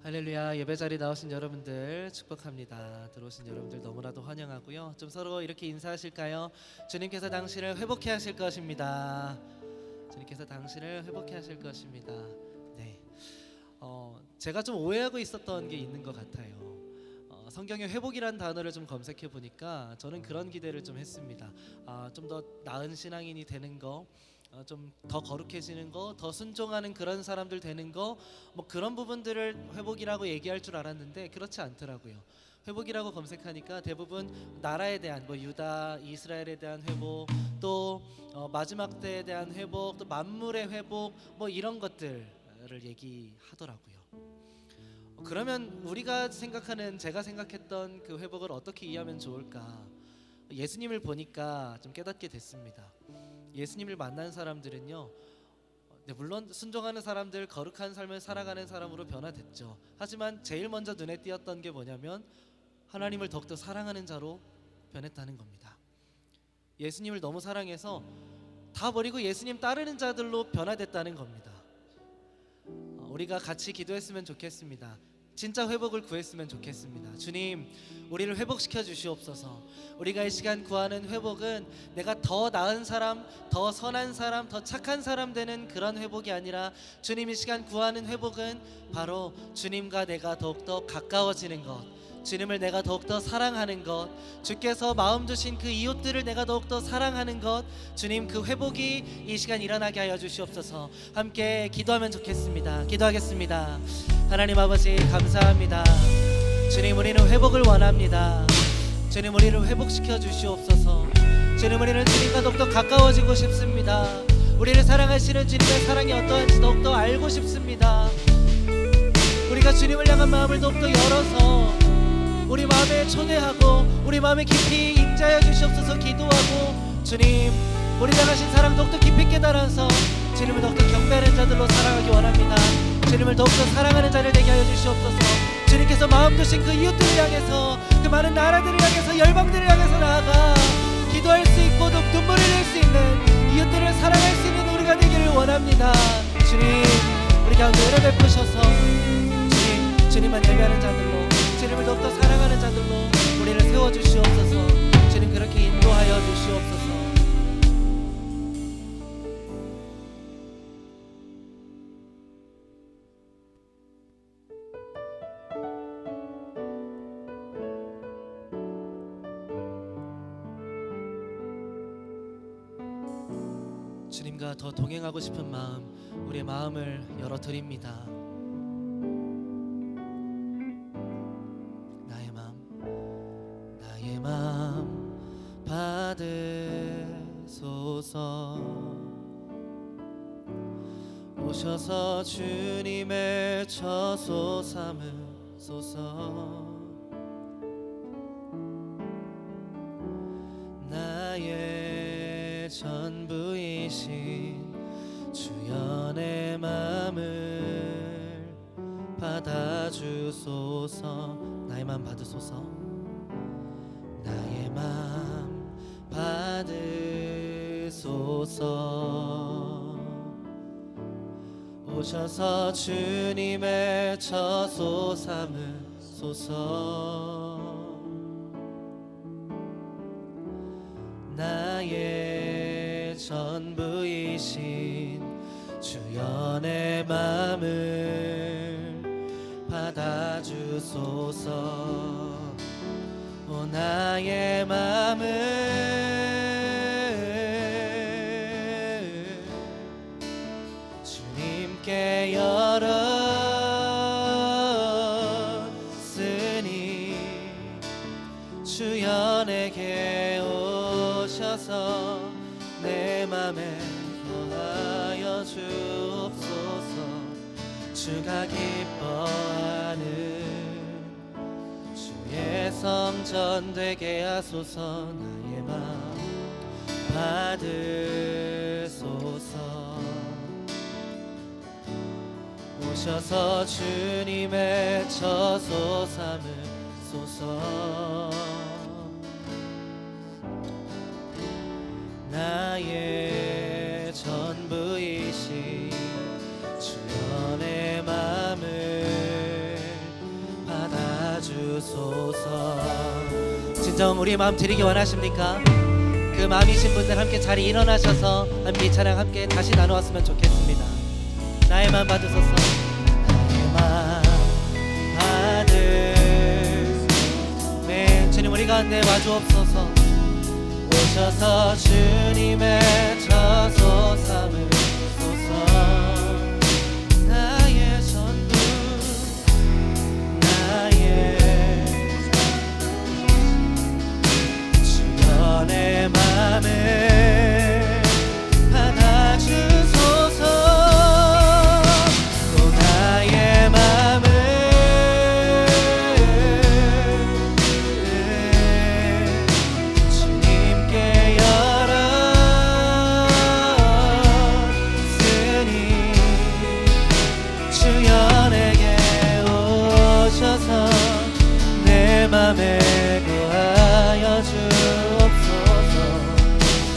할렐루야. 예배 자리 나오신 여러분들 축복합니다. 들어오신 여러분들 너무나도 환영하고요. 좀 서로 이렇게 인사하실까요? 주님께서 당신을 회복해 하실 것입니다. 주님께서 당신을 회복해 하실 것입니다. 네. 제가 좀 오해하고 있었던 게 있는 것 같아요. 성경에 회복이란 단어를 좀 검색해 보니까 저는 그런 기대를 좀 했습니다. 좀 더 나은 신앙인이 되는 거, 좀 더 거룩해지는 거, 더 순종하는 그런 사람들 되는 거, 뭐 그런 부분들을 회복이라고 얘기할 줄 알았는데 그렇지 않더라고요. 회복이라고 검색하니까 대부분 나라에 대한, 뭐 유다, 이스라엘에 대한 회복, 또 마지막 때에 대한 회복, 또 만물의 회복, 뭐 이런 것들을 얘기하더라고요. 그러면 우리가 생각하는, 제가 생각했던 그 회복을 어떻게 이해하면 좋을까? 예수님을 보니까 좀 깨닫게 됐습니다. 예수님을 만난 사람들은요, 물론 순종하는 사람들, 거룩한 삶을 살아가는 사람으로 변화됐죠. 하지만 제일 먼저 눈에 띄었던 게 뭐냐면 하나님을 더욱더 사랑하는 자로 변했다는 겁니다. 예수님을 너무 사랑해서 다 버리고 예수님 따르는 자들로 변화됐다는 겁니다. 우리가 같이 기도했으면 좋겠습니다. 진짜 회복을 구했으면 좋겠습니다. 주님, 우리를 회복시켜 주시옵소서. 우리가 이 시간 구하는 회복은 내가 더 나은 사람, 더 선한 사람, 더 착한 사람 되는 그런 회복이 아니라, 주님 이 시간 구하는 회복은 바로 주님과 내가 더욱더 가까워지는 것, 주님을 내가 더욱더 사랑하는 것, 주께서 마음 주신 그 이웃들을 내가 더욱더 사랑하는 것, 주님 그 회복이 이 시간 일어나게 하여 주시옵소서. 함께 기도하면 좋겠습니다. 기도하겠습니다. 하나님 아버지, 감사합니다. 주님, 우리는 회복을 원합니다. 주님, 우리를 회복시켜 주시옵소서. 주님, 우리는 주님과 더욱더 가까워지고 싶습니다. 우리를 사랑하시는 주님의 사랑이 어떠한지 더욱더 알고 싶습니다. 우리가 주님을 향한 마음을 더욱더 열어서 우리 마음에 초대하고 우리 마음에 깊이 임재하여 주시옵소서. 기도하고 주님, 우리 향하신 사랑 더욱더 깊이 깨달아서 주님을 더욱더 경배하는 자들로 살아가기 원합니다. 주님을 더욱더 사랑하는 자를 되게 하여 주시옵소서. 주님께서 마음 주신 그 이웃들을 향해서, 그 많은 나라들을 향해서, 열방들을 향해서 나아가 기도할 수 있고 눈물을 흘릴 수 있는, 이웃들을 사랑할 수 있는 우리가 되기를 원합니다. 주님, 우리 가운데 은혜 베푸셔서 주님만 예배하는 자들로, 주님을 더욱더 사랑하는 자들로 우리를 세워주시옵소서. 주님, 그렇게 인도하여 주시옵소서. 주님과 더 동행하고 싶은 마음, 우리의 마음을 열어드립니다. 나의 마음 받으소서. 오셔서 주님의 처소 삼으소서. 나의 전부이신 주여 내 맘을 받아주소서. 나의 맘 받으소서. 나의 맘 받으소서. 오셔서 주님의 처소 삼으소서. 나의 전부이신 주여 내 맘을 받아주소서. 오 나의 맘을 주님께 열었으니 주여 내게 오셔서 내 맘에 거하여 주옵소서. 주가 기뻐하는 주의 성전 되게 하소서. 나의 마음 받으소서. 오셔서 주님의 처소 삼으소서. 나의 전부이신 주여 내 맘을 진정 우리의 마음 드리기 원하십니까? 그 마음이신 분들 함께 자리 일어나셔서 함께 이 찬양 함께 다시 나누었으면 좋겠습니다. 나의 마음 받으소서. 나의 마음 받으소서. 네, 주님 우리 가운데 와주옵소서. 오셔서 주님의 저소 삼으소서. 나의 전부 나의 주여 내 맘을 받아주소서. 또 나의 맘을 주님께 열었으니 주여 내게 오셔서 내 맘에 거하여 주옵소서.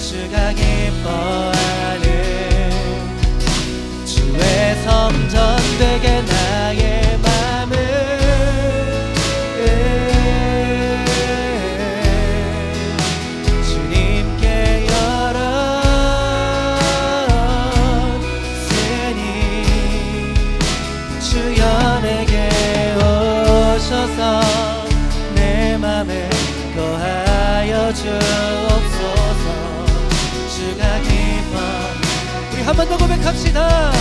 주가 기뻐하는 주의 성전 되게 나의 맘을 주님께 열었으니 주여 내게 오셔서 내 맘에 거하여 주옵소서. 주가 기뻐. 우리 한 번 더 고백합시다.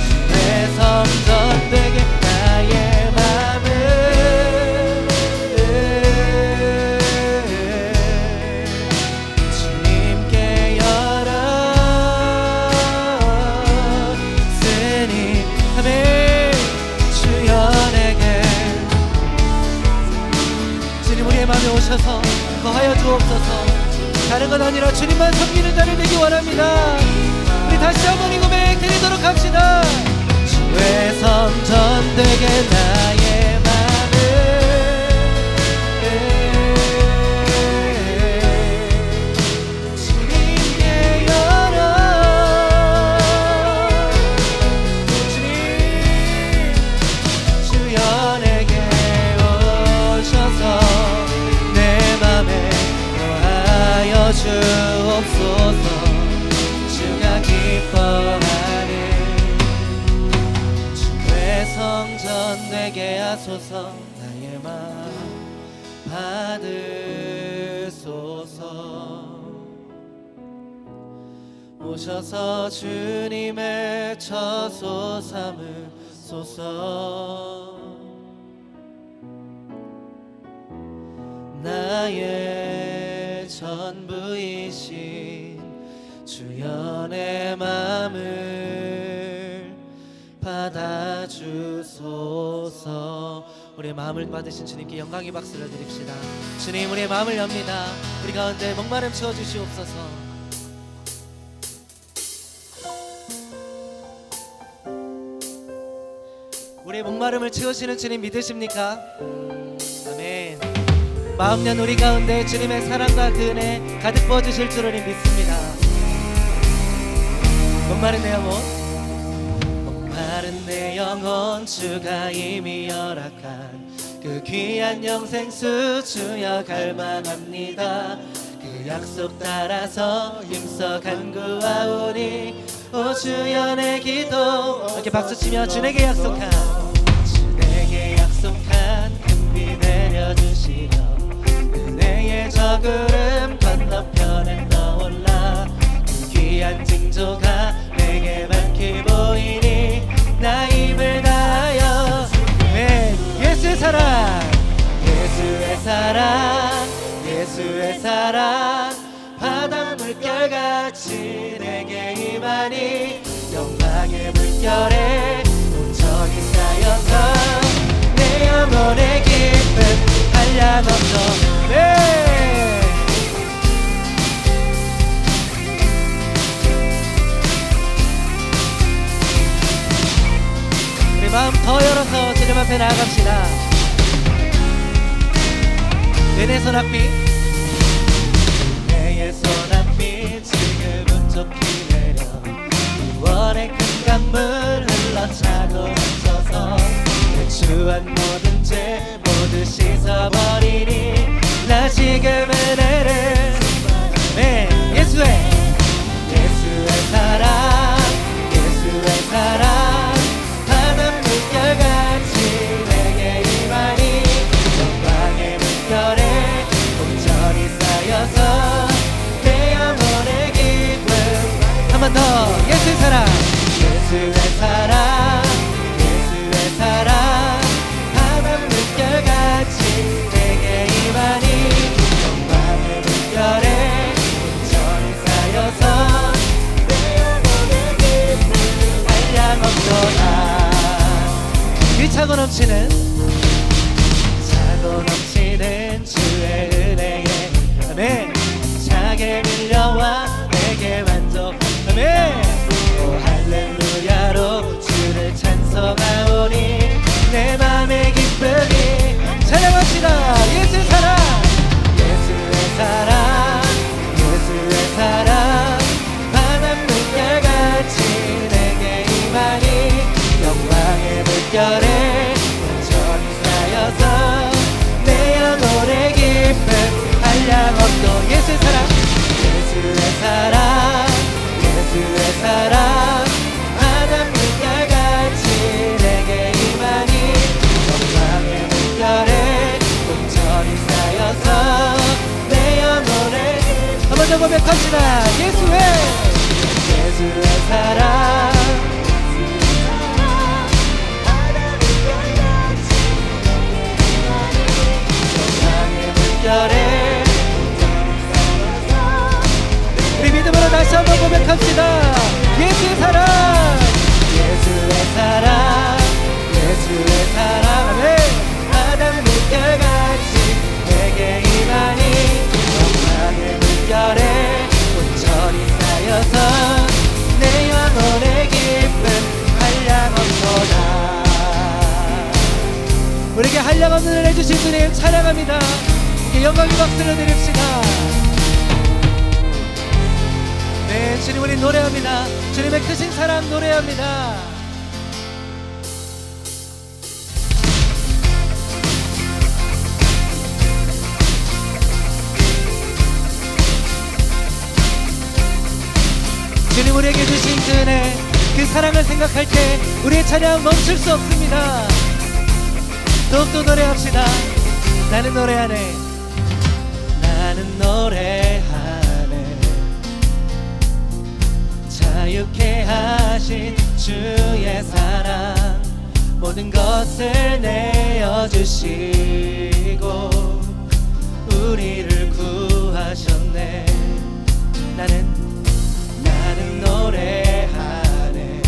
주의 성전 되게 나의 맘을 주님께 열었으니 아멘. 주여 내게 주님 우리의 마음에 오셔서 거하여 주옵소서. 다른 건 아니라 주님만 섬기는 자를 되기 원합니다. 우리 다시 한번 이 고백 드리도록 합시다. 주의 성전 되게 나의 맘을 주님께 열어. 주님 주여 내게 오셔서 내 맘에 거하여 주옵소서. 주가 기뻐하는 주의 성전 되게 하소서. 나의 마음 받으소서. 오셔서 주님의 처소 삼으소서. 나의 전부이신 주여 내 마음을 받아주소서. 우리의 마음을 받으신 주님께 영광의 박수를 드립시다. 주님 우리의 마음을 엽니다. 우리 가운데 목마름 채워주시옵소서. 우리의 목마름을 채우시는 주님 믿으십니까? 아멘. 마음 연 우리 가운데 주님의 사랑과 그 은혜 가득 부어주실 줄을 믿습니다. 목마른 내 영혼, 목마른 내 영혼 주가 이미 허락한 그 귀한 영생수 주여 갈망합니다. 그 약속 따라서 힘써 간구하오니 오 주여 내 기도. 이렇게 박수치며 주에게 약속한 금비 내려주시며 은혜의 저 구름 건너편에 떠올라 그 귀한 징조가 내게 밝히 보이니 나 힘을 다하여 예수의 사랑 예수의 사랑 예수의 사랑 바다 물결같이 내게 임하니 영광의 물결에 온전히 쌓여서 내 영혼의 기쁨 한량없어. 네. 우리 마음 더 열어서 주님 앞에 나아갑시다. 은혜 소낙비 은혜의 소낙비 지금은 좁히 내려 구원의 큰 강물 흘러차고 넘쳐서 추한 모든 죄 모두 씻어버리니 나 지금 차고 넘치는 주의 은혜에 아멘. 차게 밀려와 내게 만족 아멘. 오 할렐루야로 주를 찬송하오니 내 맘의 기쁨이 찬양합시다. 예수의 사랑 예수의 사랑 예수의 사랑 바람 물결같이 내게 임하니 영광의 물결에 온전히 쌓여서 내 영혼의 기쁨 한량없도 예수의 사랑 예수의 사랑 예수의 사랑 바람 물결같이 내게 임하니 영광의 물결에 온전히 쌓여서 내 영혼의 한 번 더 고백합시다. 예수의 사랑 우리 믿음으로 다시 한번 고백합시다. 예수의 사랑 예수의 사랑 예수의 사랑 아멘. 바람 물결같이 내게 임하니 영광의 물결에 온전히 쌓여서 내 영혼의 기쁨 한량없도다. 우리에게 한량없는 은혜 주신 주님 찬양합니다. 영광의 박수를 드립시다. 네, 주님 우리 노래합니다. 주님의 크신 사랑 노래합니다. 주님 우리에게 주신 그 은혜 그 사랑을 생각할 때 우리의 찬양 멈출 수 없습니다. 더욱더 노래합시다. 나는 노래하네 나는 노래하네 자유케 하신 주의 사랑 모든 것을 내어주시고 우리를 구하셨네. 나는 노래하네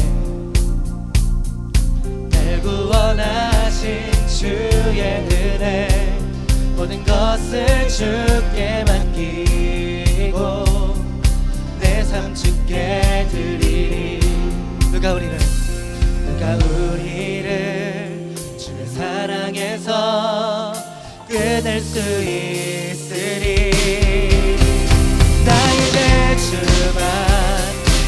날 구원하신 주의 은혜 모든 것을 주께 맡기고 내 삶 주께 드리리. 누가 우리를 주의 사랑에서 끊을 수 있으리. 나 이제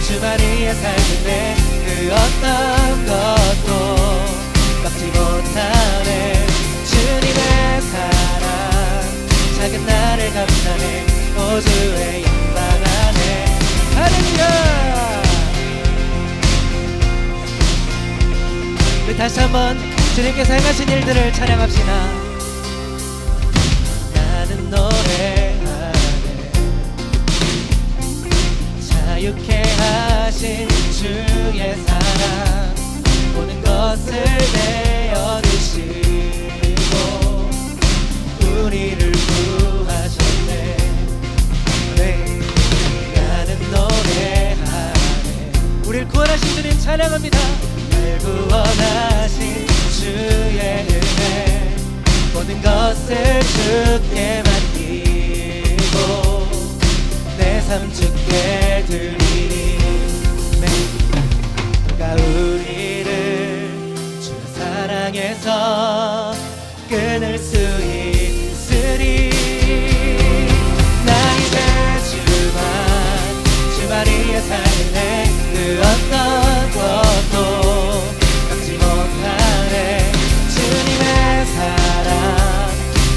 주만이의 삶인데 그 어떤 것도 막지 못하네. 주님의 사랑 작은 나를 감싸네. 오 주의 영광 안에 할렐루야. 우리 다시 한번 주님께서 행하신 일들을 찬양합시다. 나는 노래하네 자유케 하신 주의 사랑 모든 것을 내어주시고 우리를 구하셨네. 네, 나는 노래하네. 우리를 구원하신 주님 찬양합니다. 날 구원하신 주의 은혜 모든 것을 주께 맡기고 내 삶 주께 드리리. 네, 누가 우리를 주의 사랑에서 끊을 수 있으리. 나 이제 주만이의 삶에 그 어떤 것도 막지 못하네. 주님의 사랑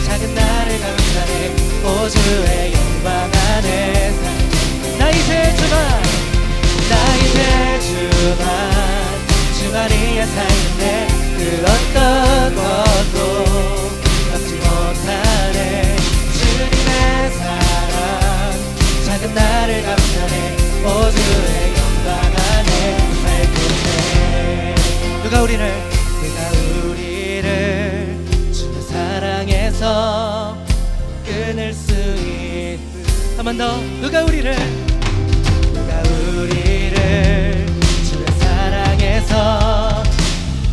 작은 나를 감싸네. 오 주의 영광 안에 나 이제 주만이의 삶인데 그 어떤 것도 막지 못하네. 주님의 사랑 작은 나를 감싸네. 오 주의 영광 안에 살겠네. 누가 우리를 주의 사랑에서 끊을 수 있. 한 번 더. 누가 우리를 주의 사랑에서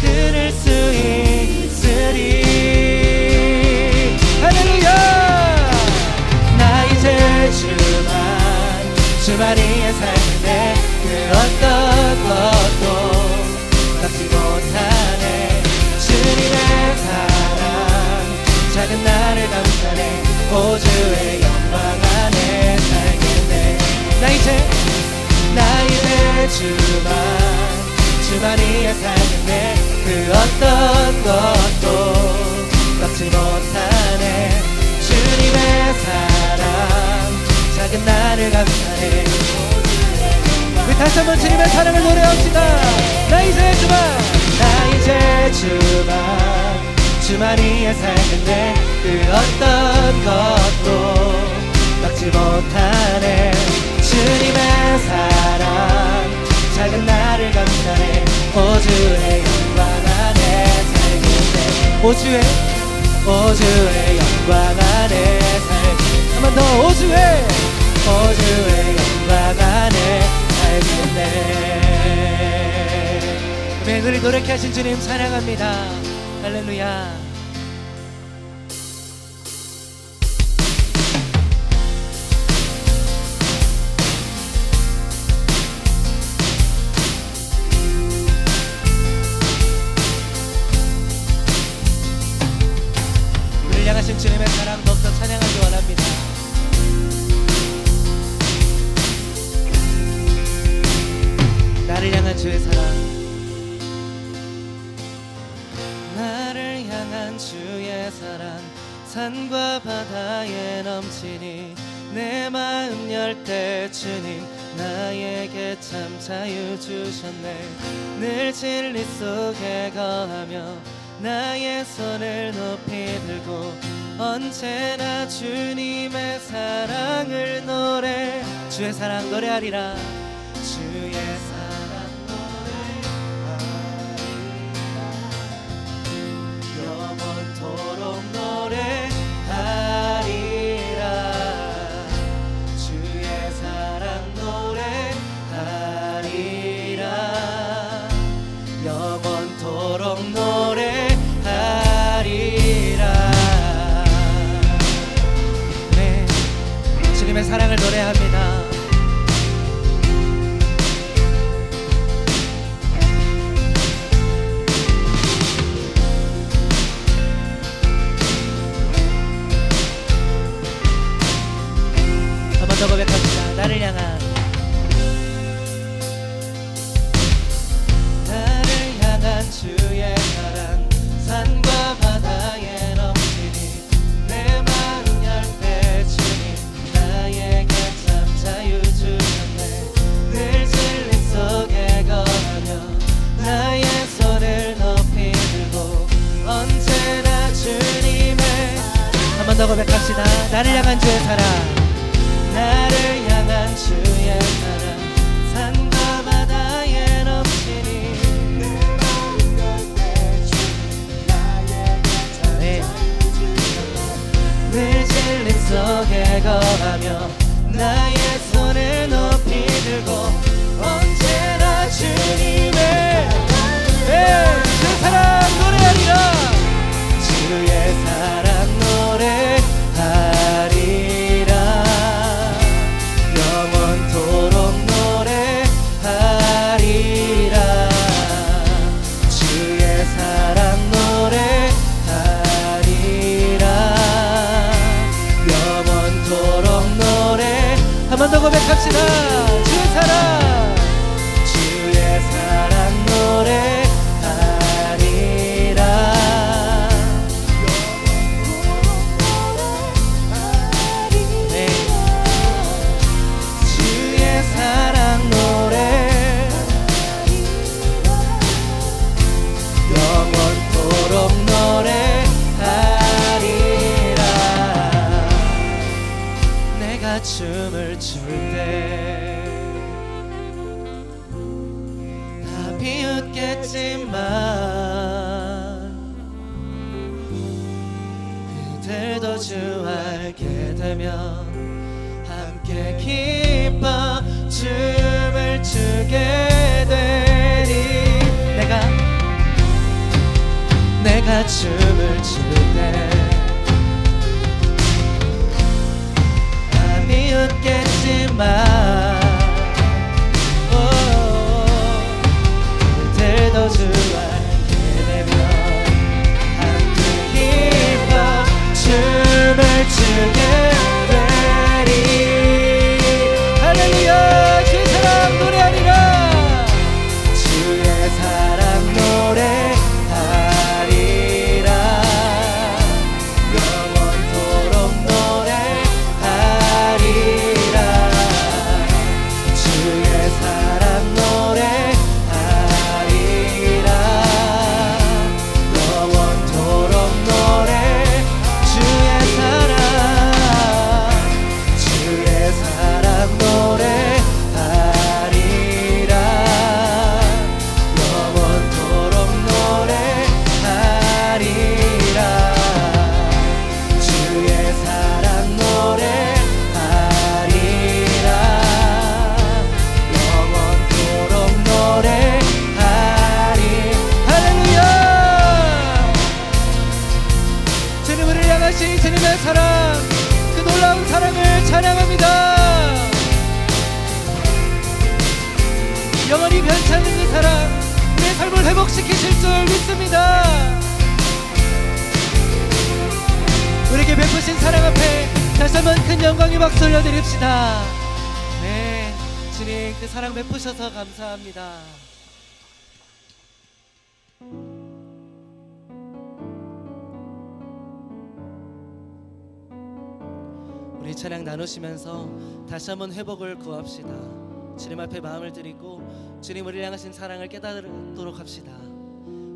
끊을 수 있. 오 주의 영광 안에 살겠네. 나 이제 주만이에 살겠네. 그 어떤 것도 꺾지 못하네. 주님의 사랑 작은 나를 감싸네. 우리 다시 한번 주님의 사랑을 노래합시다. 나 이제 주만이에 살겠네. 그 어떤 것도 꺾지 못하네. 주님의 사랑 작은 나를 감싸네. 오 주의 영광 안에 살겠네. 오 주의 영광 안에 살겠네. 한 번 더. 오 주의 영광 안에 살겠네. 우리 노력해 하신 주님 찬양합니다. 할렐루야. 우리를 향하신 주님의 사랑 더욱더 찬양하기 원합니다. 나를 향한 주의 사랑, 나를 향한 주의 사랑 산과 바다에 넘치니 내 마음 열 때 주님 나에게 참 자유 주셨네. 늘 진리 속에 거하며 나의 손을 높이 들고 언제나 주님의 사랑을 노래. 주의 사랑 노래하리라. 주의 사랑 노래하리라. 영원토록 노래하리라. 주의 사랑 노래하리라. 영원토록 노래하리라. 네, 주님의 사랑을 노래합니다. 더 고백합니다. 나를 향한 주의 사랑 산과 바다에 넘치니 내 마음 열 때 주님 나에게 참 자유 주셨네. 늘 진리 속에 거하며 나의 손을 높이 들고 언제나 주님의. 한 번 더 고백합시다. 나를 향한 주의 사랑, 나를 향한 주의 사랑 산과 바다에 넘치니 내 마음 열 때 주님 나에게 참 자유 주셨네. 늘 진리 속에 거하며 나의 손을 높이 들고 언제나 주님의 주 사랑 노래하리라. 주의 사랑 노래하리라. 한 번 더 고백합시다. 주의 사랑, 주의 사랑 노래하리라. 네. 주의 사랑 노래 영원토록 노래하리라. 내가 춤을 출 때 다 비웃겠지만 그들도 주 알게 되면 함께 기뻐 춤을 추게 되리. 내가 춤을 출 때 다 비웃겠지만 그들도 주 알게 되면 함께 기뻐 춤을 추게 사랑 앞에 다시 한번 큰 영광의 박수 올려드립시다. 네, 주님 그 사랑 베푸셔서 감사합니다. 우리 찬양 나누시면서 다시 한번 회복을 구합시다. 주님 앞에 마음을 드리고 주님 우리를 향하신 사랑을 깨닫도록 합시다.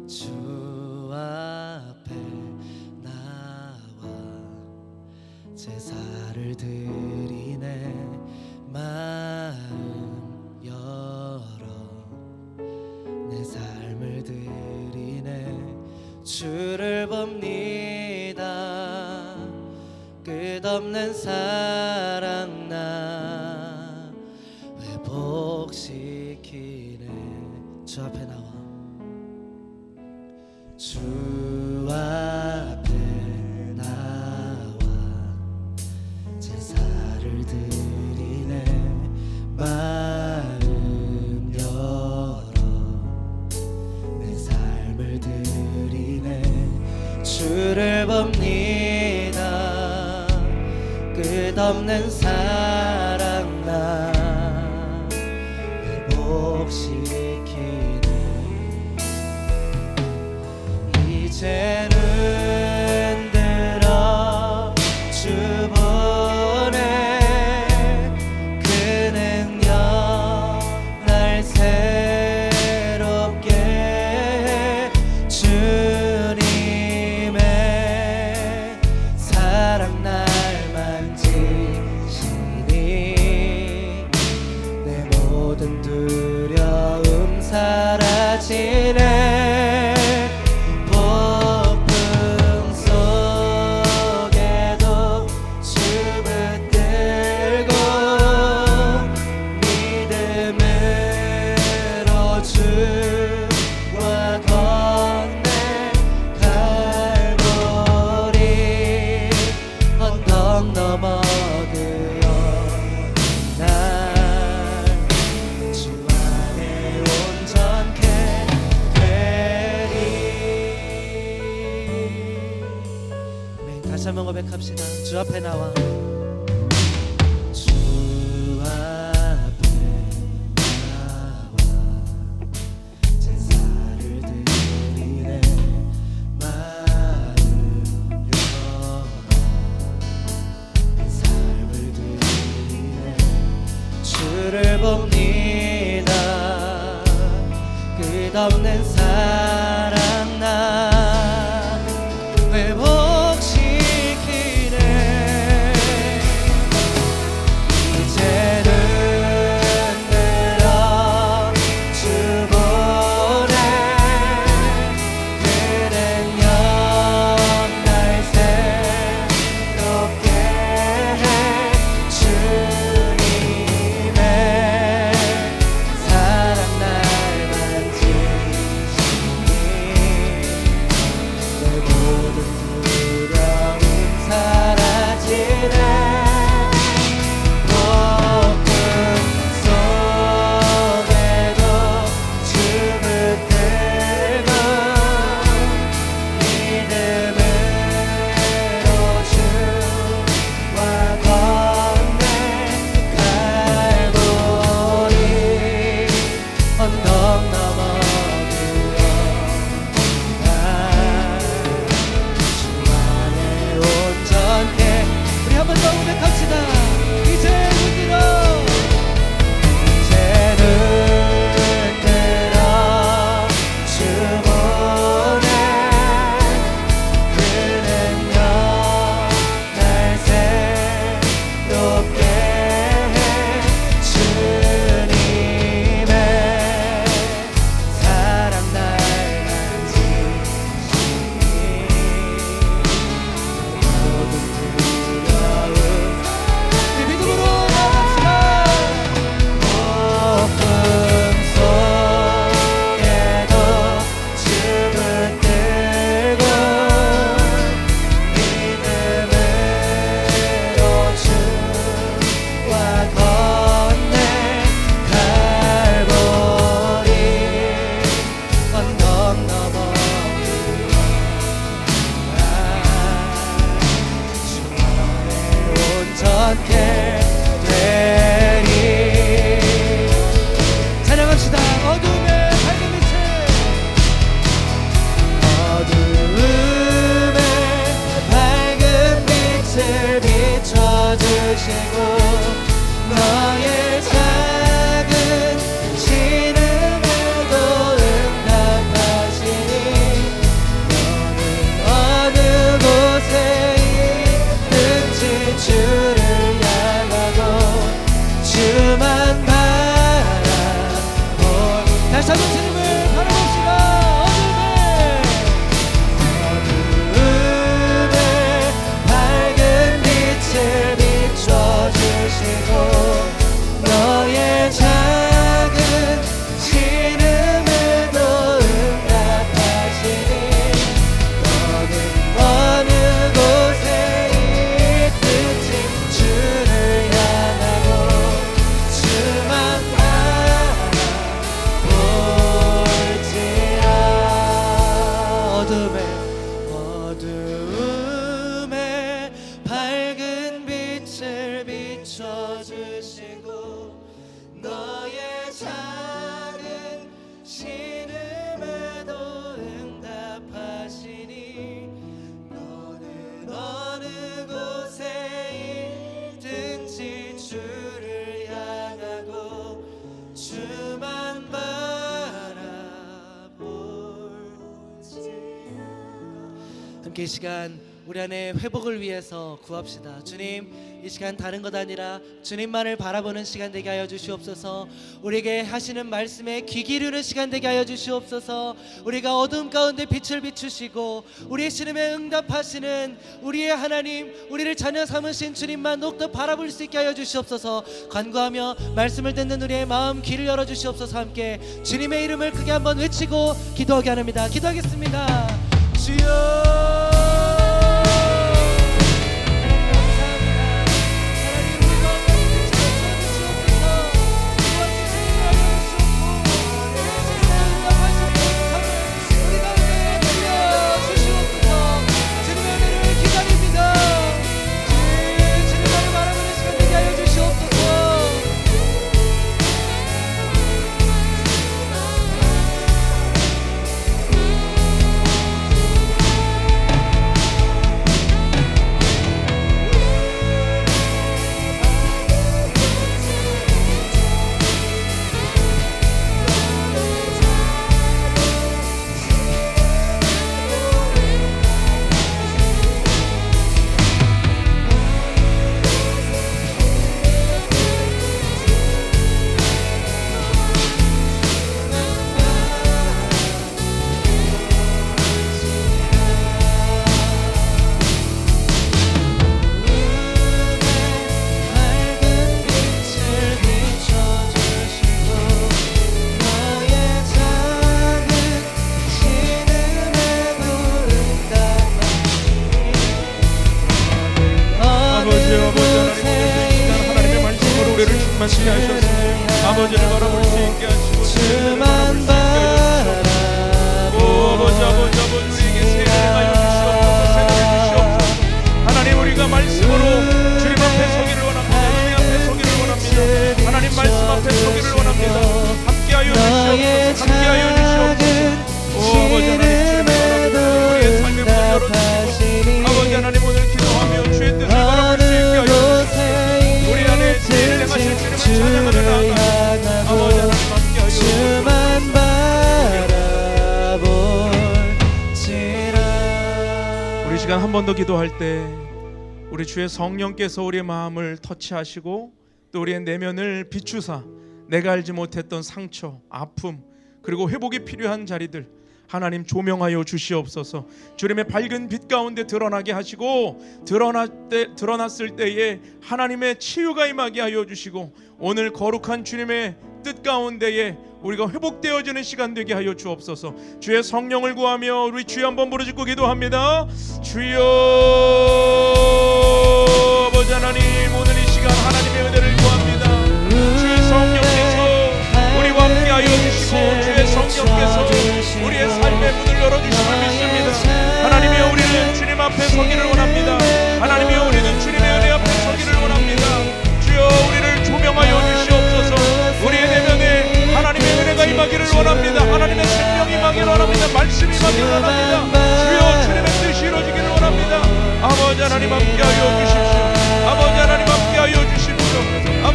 주 앞에 나와 제사를 드리네. 마음 열어 내 삶을 드리네. 주를 봅니다. 끝없는 사랑 나 회복시키네. 주 앞에 나와 주 앞에 나와 제사를 드리네. 마음 열어 내 삶을 드리네. 주를 봅니다. 끝없는 사랑 나 회복시키네. 이제는 들어 주 보내. 그 능력 날 새롭게 해. 주님의 사랑 날 만지시니 내 모든 두려움 사라지네. 다시 한번 고백합시다. 주 앞에 나와 주 앞에 나와 제사를 드리네. 마음 열어 내 삶을 드리네. 주를 봅니다. 끝없는 사랑 나 회복시키네. 이제는 들어 주 보내. 그 능력 날 새롭게 해. 주님의 사랑 날 만지시니 내 모든 두려움 사라지네. 폭풍 속에도 주 붙들고 믿음으로 주와 건네. 갈보리 언덕 넘어 주 주시고 너의 작은 신음에도 응답하시니 너는 어느 곳에 있든지 주를 향하고 주만 바라보. 다시 한번 주님을 바라봅시다. 어둠에 밝은 빛을 비춰주시고 너의 작은 신음에도 응답하시니 너는 어느 곳에 있든지 주를 향하고 주만 바라볼지라. 어둠에 밝은 빛을 비춰주시고 너의 작은 신음에도 응답하시니 너는 어느 곳에 있든지 주를 향하고 주만 바라볼지라. 함께 이 시간 우리 안에 회복을 위해서 구합시다. 주님, 이 시간 다른 것 아니라 주님만을 바라보는 시간 되게 하여 주시옵소서. 우리에게 하시는 말씀에 귀 기르는 시간 되게 하여 주시옵소서. 우리가 어둠 가운데 빛을 비추시고 우리의 신음에 응답하시는 우리의 하나님, 우리를 자녀 삼으신 주님만 더욱더 바라볼 수 있게 하여 주시옵소서. 간구하며 말씀을 듣는 우리의 마음 귀를 열어 주시옵소서. 함께 주님의 이름을 크게 한번 외치고 기도하게 합니다. 기도하겠습니다. 주여, 충만케 하셔서 아버지를 바라볼 수 있게 하시고 주만 바라보. 아버지 우리에게 세례하여 주시옵소서. 세례해 주시옵소서. 하나님, 우리가 말씀으로 주님 앞에 서기를 원합니다. 은혜 앞에 서기를 원합니다. 하나님 말씀 앞에 서기를 원합니다. 함께하여 주시옵소서. 함께하여 주시옵소서. 아버지 하나님, 주님을 바라보고 우리의 삶의 문 열어주시고 아버지 하나님, 오늘 기도하며 주의 뜻을 바라볼 수 있게 하여 주시옵소서. 우리 안에 제일 행하신 주님을 찬양하며 나아가며 아버지 하나님 함께하여 주만 바라볼지라. 우리 시간 한 번 더 기도할 때 우리 주의 성령께서 우리의 마음을 터치하시고 또 우리의 내면을 비추사 내가 알지 못했던 상처, 아픔, 그리고 회복이 필요한 자리들 하나님 조명하여 주시옵소서. 주님의 밝은 빛 가운데 드러나게 하시고 드러났을 때에 하나님의 치유가 임하게 하여 주시고 오늘 거룩한 주님의 뜻 가운데에 우리가 회복되어지는 시간 되게 하여 주옵소서. 주의 성령을 구하며 우리 주여 한번 부르짖고 기도합니다. 주여, 아버지 하나님, 오늘 이 시간 하나님의 은혜를 구합니다. 주의 성령께서 우리와 함께하여 주시고 주의 성령께서 우리의 삶의 문을 열어주심을 믿습니다. 하나님이여, 우리는 주님 앞에 서기를 원합니다. 하나님이여, 우리는 주님의 은혜 앞에 서기를 원합니다. 주여, 우리를 조명하여 주시옵소서. 우리의 내면에 하나님의 은혜가 임하기를 원합니다. 하나님의 생명이 임하기를 원합니다. 말씀이 임하기를 원합니다. 주여, 주님의 뜻이 이루어지기를 원합니다. 아버지 하나님 함께하여 주십시오. 아버지 하나님 함께하여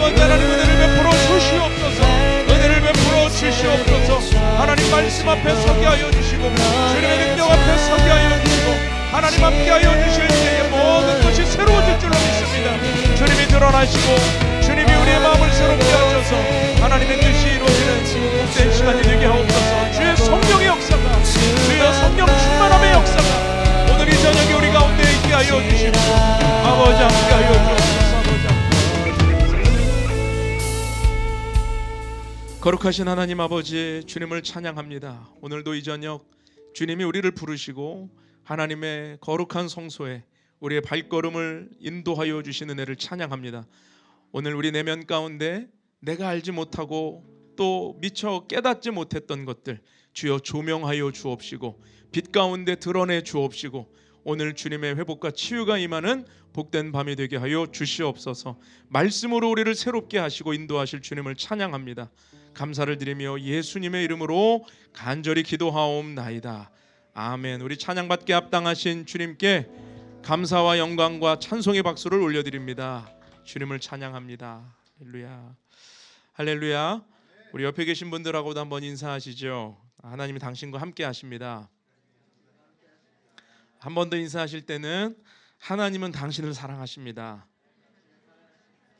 아버지 하나님 은혜를 베풀어 주시옵소서. 은혜를 베풀어 주시옵소서. 하나님 말씀 앞에 서게 하여 주시고 주님의 능력 앞에 서게 하여 주시고 하나님 함께 하여 주실 때에 모든 것이 새로워질 줄로 믿습니다. 주님이 드러나시고 주님이 우리의 마음을 새롭게 하셔서 하나님의 뜻이 이루어지는 복된 시간이 되게 하옵소서. 주의 성령의 역사가, 주의 성령 충만함의 역사가 오늘 이 저녁에 우리 가운데 있게 하여 주시고 아버지 함께 하여 주옵소서. 거룩하신 하나님 아버지, 주님을 찬양합니다. 오늘도 이 저녁 주님이 우리를 부르시고 하나님의 거룩한 성소에 우리의 발걸음을 인도하여 주시는 은혜를 찬양합니다. 오늘 우리 내면 가운데 내가 알지 못하고 또 미처 깨닫지 못했던 것들 주여 조명하여 주옵시고 빛 가운데 드러내 주옵시고 오늘 주님의 회복과 치유가 임하는 복된 밤이 되게 하여 주시옵소서. 말씀으로 우리를 새롭게 하시고 인도하실 주님을 찬양합니다. 감사를 드리며 예수님의 이름으로 간절히 기도하옵나이다. 아멘. 우리 찬양받게 합당하신 주님께 감사와 영광과 찬송의 박수를 올려드립니다. 주님을 찬양합니다. 할렐루야. 할렐루야. 우리 옆에 계신 분들하고도 한번 인사하시죠. 하나님이 당신과 함께 하십니다. 한 번 더 인사하실 때는 하나님은 당신을 사랑하십니다.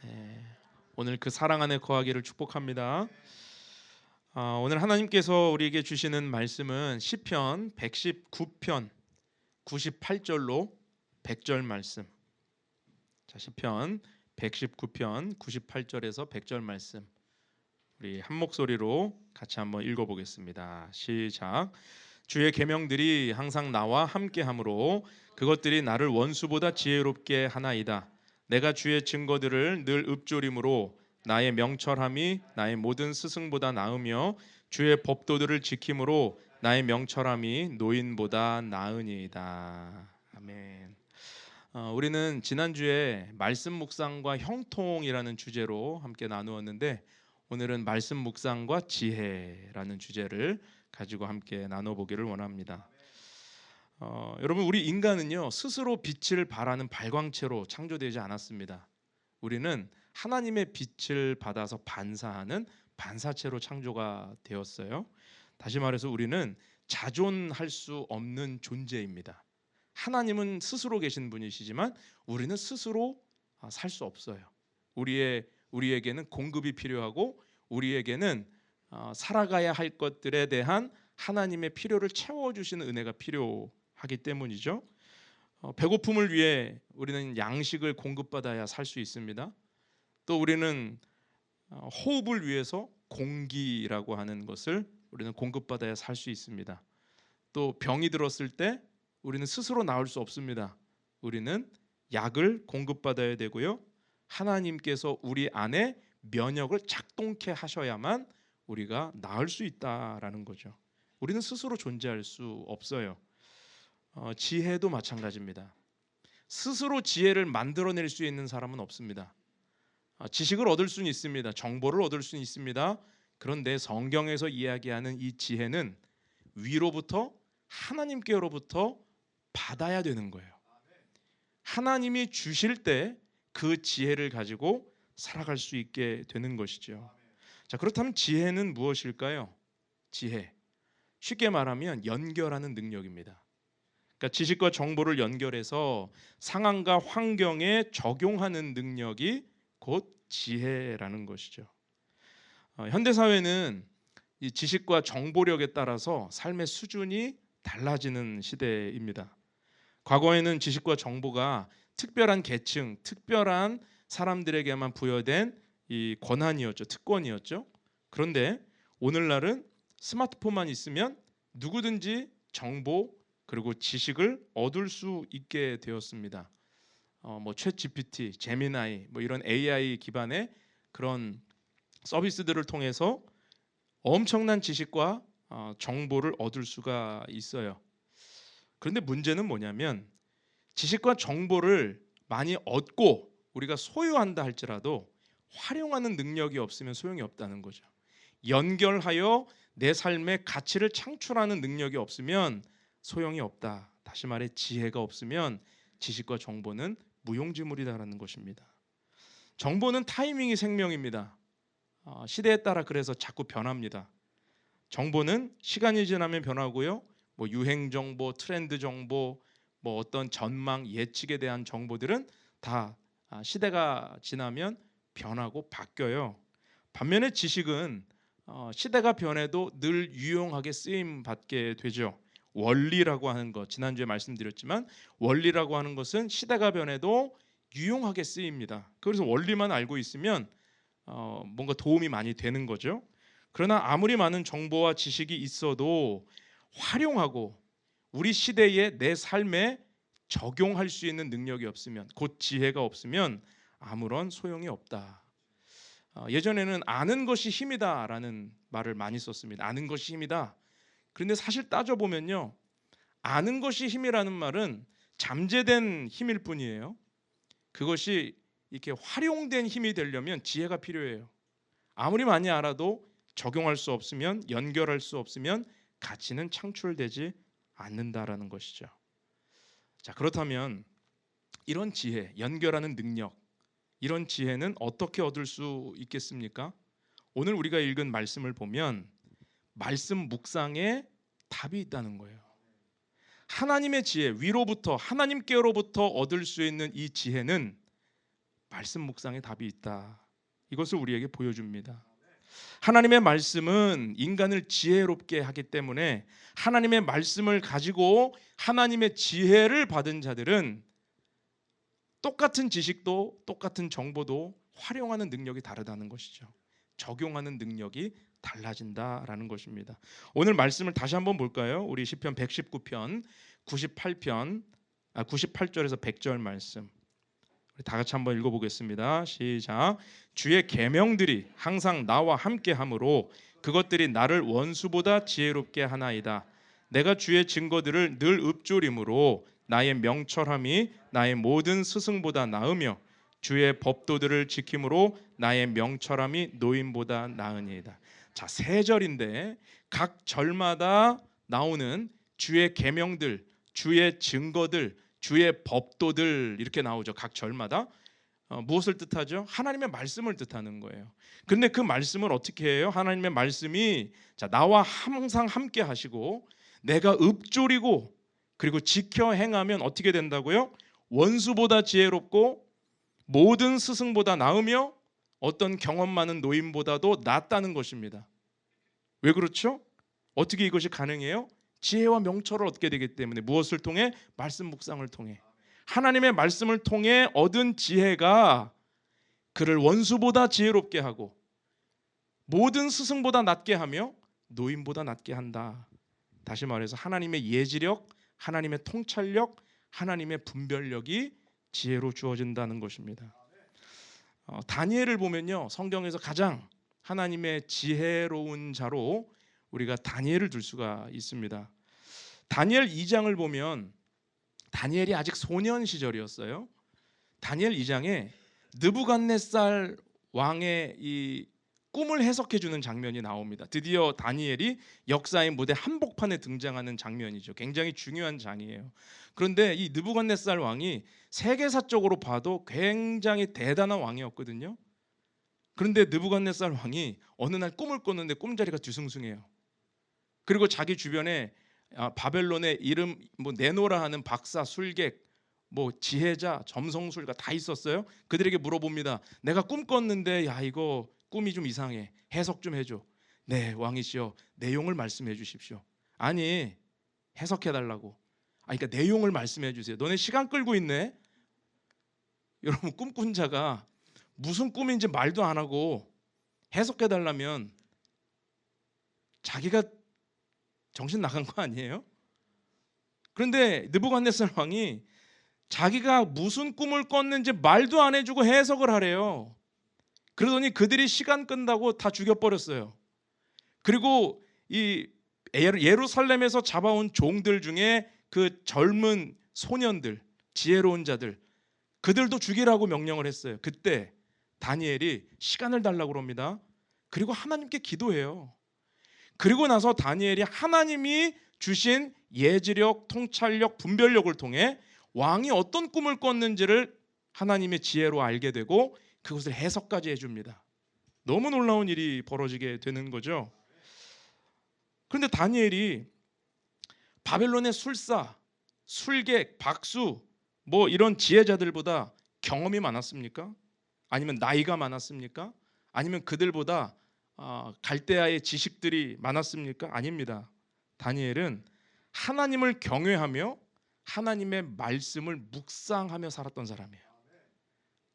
네. 오늘 그 사랑 안에 거하기를 축복합니다. 오늘 하나님께서 우리에게 주시는 말씀은 시편 119편 98절로 100절 말씀. 자, 시편 119편 98절에서 100절 말씀 우리 한 목소리로 같이 한번 읽어보겠습니다. 시작. 주의 계명들이 항상 나와 함께하므로 그것들이 나를 원수보다 지혜롭게 하나이다. 내가 주의 증거들을 늘 읊조림으로 나의 명철함이 나의 모든 스승보다 나으며 주의 법도들을 지킴으로 나의 명철함이 노인보다 나으니이다. 아멘. 우리는 지난주에 말씀 묵상과 형통이라는 주제로 함께 나누었는데 오늘은 말씀 묵상과 지혜라는 주제를 가지고 함께 나눠보기를 원합니다. 여러분, 우리 인간은요 스스로 빛을 발하는 발광체로 창조되지 않았습니다. 우리는 하나님의 빛을 받아서 반사하는 반사체로 창조가 되었어요. 다시 말해서 우리는 자존할 수 없는 존재입니다. 하나님은 스스로 계신 분이시지만 우리는 스스로 살 수 없어요. 우리에게는 공급이 필요하고 우리에게는 살아가야 할 것들에 대한 하나님의 필요를 채워주시는 은혜가 필요하기 때문이죠. 배고픔을 위해 우리는 양식을 공급받아야 살 수 있습니다. 또 우리는 호흡을 위해서 공기라고 하는 것을 우리는 공급받아야 살 수 있습니다. 또 병이 들었을 때 우리는 스스로 나을 수 없습니다. 우리는 약을 공급받아야 되고요. 하나님께서 우리 안에 면역을 작동케 하셔야만 우리가 나을 수 있다라는 거죠. 우리는 스스로 존재할 수 없어요. 지혜도 마찬가지입니다. 스스로 지혜를 만들어낼 수 있는 사람은 없습니다. 지식을 얻을 수는 있습니다. 정보를 얻을 수는 있습니다. 그런데 성경에서 이야기하는 이 지혜는 위로부터 하나님께로부터 받아야 되는 거예요. 하나님이 주실 때 그 지혜를 가지고 살아갈 수 있게 되는 것이죠. 자, 그렇다면 지혜는 무엇일까요? 지혜, 쉽게 말하면 연결하는 능력입니다. 그러니까 지식과 정보를 연결해서 상황과 환경에 적용하는 능력이 곧 지혜라는 것이죠. 현대 사회는 이 지식과 정보력에 따라서 삶의 수준이 달라지는 시대입니다. 과거에는 지식과 정보가 특별한 계층, 특별한 사람들에게만 부여된 이 권한이었죠, 특권이었죠. 그런데 오늘날은 스마트폰만 있으면 누구든지 정보 그리고 지식을 얻을 수 있게 되었습니다. 챗 GPT, 제미나이 이런 AI 기반의 그런 서비스들을 통해서 엄청난 지식과 정보를 얻을 수가 있어요. 그런데 문제는 뭐냐면 지식과 정보를 많이 얻고 우리가 소유한다 할지라도 활용하는 능력이 없으면 소용이 없다는 거죠. 연결하여 내 삶의 가치를 창출하는 능력이 없으면 소용이 없다. 다시 말해 지혜가 없으면 지식과 정보는 무용지물이다라는 것입니다. 정보는 타이밍이 생명입니다. 시대에 따라 그래서 자꾸 변합니다. 정보는 시간이 지나면 변하고요. 뭐 유행 정보, 트렌드 정보, 뭐 어떤 전망, 예측에 대한 정보들은 다 시대가 지나면 변하고 바뀌어요. 반면에 지식은 시대가 변해도 늘 유용하게 쓰임 받게 되죠. 원리라고 하는 것, 지난주에 말씀드렸지만 원리라고 하는 것은 시대가 변해도 유용하게 쓰입니다. 그래서 원리만 알고 있으면 뭔가 도움이 많이 되는 거죠. 그러나 아무리 많은 정보와 지식이 있어도 활용하고 우리 시대에 내 삶에 적용할 수 있는 능력이 없으면, 곧 지혜가 없으면 아무런 소용이 없다. 예전에는 아는 것이 힘이다라는 말을 많이 썼습니다. 아는 것이 힘이다. 그런데 사실 따져보면요, 아는 것이 힘이라는 말은 잠재된 힘일 뿐이에요. 그것이 이렇게 활용된 힘이 되려면 지혜가 필요해요. 아무리 많이 알아도 적용할 수 없으면, 연결할 수 없으면 가치는 창출되지 않는다라는 것이죠. 자, 그렇다면 이런 지혜, 연결하는 능력, 이런 지혜는 어떻게 얻을 수 있겠습니까? 오늘 우리가 읽은 말씀을 보면 말씀 묵상에 답이 있다는 거예요. 하나님의 지혜, 위로부터, 하나님께로부터 얻을 수 있는 이 지혜는 말씀 묵상에 답이 있다. 이것을 우리에게 보여줍니다. 하나님의 말씀은 인간을 지혜롭게 하기 때문에 하나님의 말씀을 가지고 하나님의 지혜를 받은 자들은 똑같은 지식도 똑같은 정보도 활용하는 능력이 다르다는 것이죠. 적용하는 능력이 달라진다라는 것입니다. 오늘 말씀을 다시 한번 볼까요? 우리 시편 119편 98절에서 100절 말씀. 우리 다 같이 한번 읽어보겠습니다. 시작. 주의 계명들이 항상 나와 함께하므로 그것들이 나를 원수보다 지혜롭게 하나이다. 내가 주의 증거들을 늘 읊조림으로 나의 명철함이 나의 모든 스승보다 나으며 주의 법도들을 지킴으로 나의 명철함이 노인보다 나으니이다. 자, 세 절인데 각 절마다 나오는 주의 계명들, 주의 증거들, 주의 법도들 이렇게 나오죠. 각 절마다 무엇을 뜻하죠? 하나님의 말씀을 뜻하는 거예요. 그런데 그 말씀을 어떻게 해요? 하나님의 말씀이 나와 항상 함께 하시고 내가 읊조리고 그리고 지켜 행하면 어떻게 된다고요? 원수보다 지혜롭고 모든 스승보다 나으며 어떤 경험 많은 노인보다도 낫다는 것입니다. 왜 그렇죠? 어떻게 이것이 가능해요? 지혜와 명철을 얻게 되기 때문에. 무엇을 통해? 말씀 묵상을 통해. 하나님의 말씀을 통해 얻은 지혜가 그를 원수보다 지혜롭게 하고 모든 스승보다 낫게 하며 노인보다 낫게 한다. 다시 말해서 하나님의 예지력, 하나님의 통찰력, 하나님의 분별력이 지혜로 주어진다는 것입니다. 다니엘을 보면요, 성경에서 가장 하나님의 지혜로운 자로 우리가 다니엘을 둘 수가 있습니다. 다니엘 2장을 보면 다니엘이 아직 소년 시절이었어요. 다니엘 2장에 느부갓네살 왕의 이 꿈을 해석해 주는 장면이 나옵니다. 드디어 다니엘이 역사의 무대 한복판에 등장하는 장면이죠. 굉장히 중요한 장이에요. 그런데 이 느부갓네살 왕이 세계사적으로 봐도 굉장히 대단한 왕이었거든요. 그런데 느부갓네살 왕이 어느 날 꿈을 꿨는데 꿈자리가 뒤숭숭해요. 그리고 자기 주변에 바벨론의 이름 내노라 하는 박사, 술객, 지혜자, 점성술가 다 있었어요. 그들에게 물어봅니다. 내가 꿈 꿨는데 이거 꿈이 좀 이상해. 해석 좀 해줘. 네, 왕이시여, 내용을 말씀해 주십시오. 아니, 해석해 달라고. 그러니까 내용을 말씀해 주세요. 너네 시간 끌고 있네. 여러분, 꿈꾼 자가 무슨 꿈인지 말도 안 하고 해석해 달라면 자기가 정신 나간 거 아니에요? 그런데 느부갓네살 왕이 자기가 무슨 꿈을 꿨는지 말도 안 해주고 해석을 하래요. 그러더니 그들이 시간 끈다고 다 죽여버렸어요. 그리고 이 예루살렘에서 잡아온 종들 중에 그 젊은 소년들, 지혜로운 자들, 그들도 죽이라고 명령을 했어요. 그때 다니엘이 시간을 달라고 합니다. 그리고 하나님께 기도해요. 그리고 나서 다니엘이 하나님이 주신 예지력, 통찰력, 분별력을 통해 왕이 어떤 꿈을 꿨는지를 하나님의 지혜로 알게 되고 그것을 해석까지 해줍니다. 너무 놀라운 일이 벌어지게 되는 거죠. 그런데 다니엘이 바벨론의 술사, 술객, 박수 뭐 이런 지혜자들보다 경험이 많았습니까? 아니면 나이가 많았습니까? 아니면 그들보다 갈대아의 지식들이 많았습니까? 아닙니다. 다니엘은 하나님을 경외하며 하나님의 말씀을 묵상하며 살았던 사람이에요.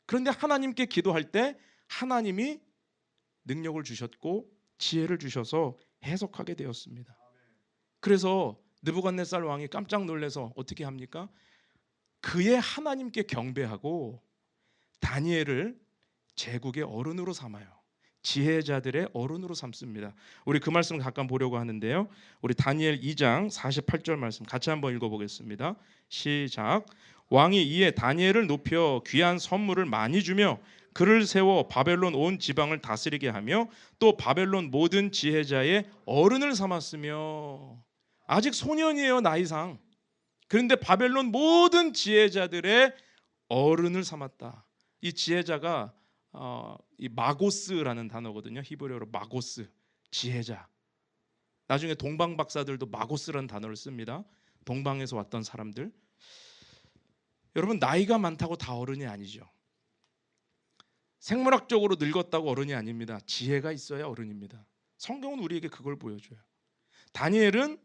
그런데 하나님께 기도할 때 하나님이 능력을 주셨고 지혜를 주셔서 해석하게 되었습니다. 그래서 느부갓네살 왕이 깜짝 놀라서 어떻게 합니까? 그의 하나님께 경배하고 다니엘을 제국의 어른으로 삼아요. 지혜자들의 어른으로 삼습니다. 우리 그 말씀을 잠깐 보려고 하는데요. 우리 다니엘 2장 48절 말씀 같이 한번 읽어보겠습니다. 시작. 왕이 이에 다니엘을 높여 귀한 선물을 많이 주며 그를 세워 바벨론 온 지방을 다스리게 하며 또 바벨론 모든 지혜자의 어른을 삼았으며, 아직 소년이에요, 나이상. 그런데 바벨론 모든 지혜자들의 어른을 삼았다. 이 지혜자가 이 마고스라는 단어거든요. 히브리어로 마고스, 지혜자. 나중에 동방 박사들도 마고스라는 단어를 씁니다. 동방에서 왔던 사람들. 여러분, 나이가 많다고 다 어른이 아니죠. 생물학적으로 늙었다고 어른이 아닙니다. 지혜가 있어야 어른입니다. 성경은 우리에게 그걸 보여줘요. 다니엘은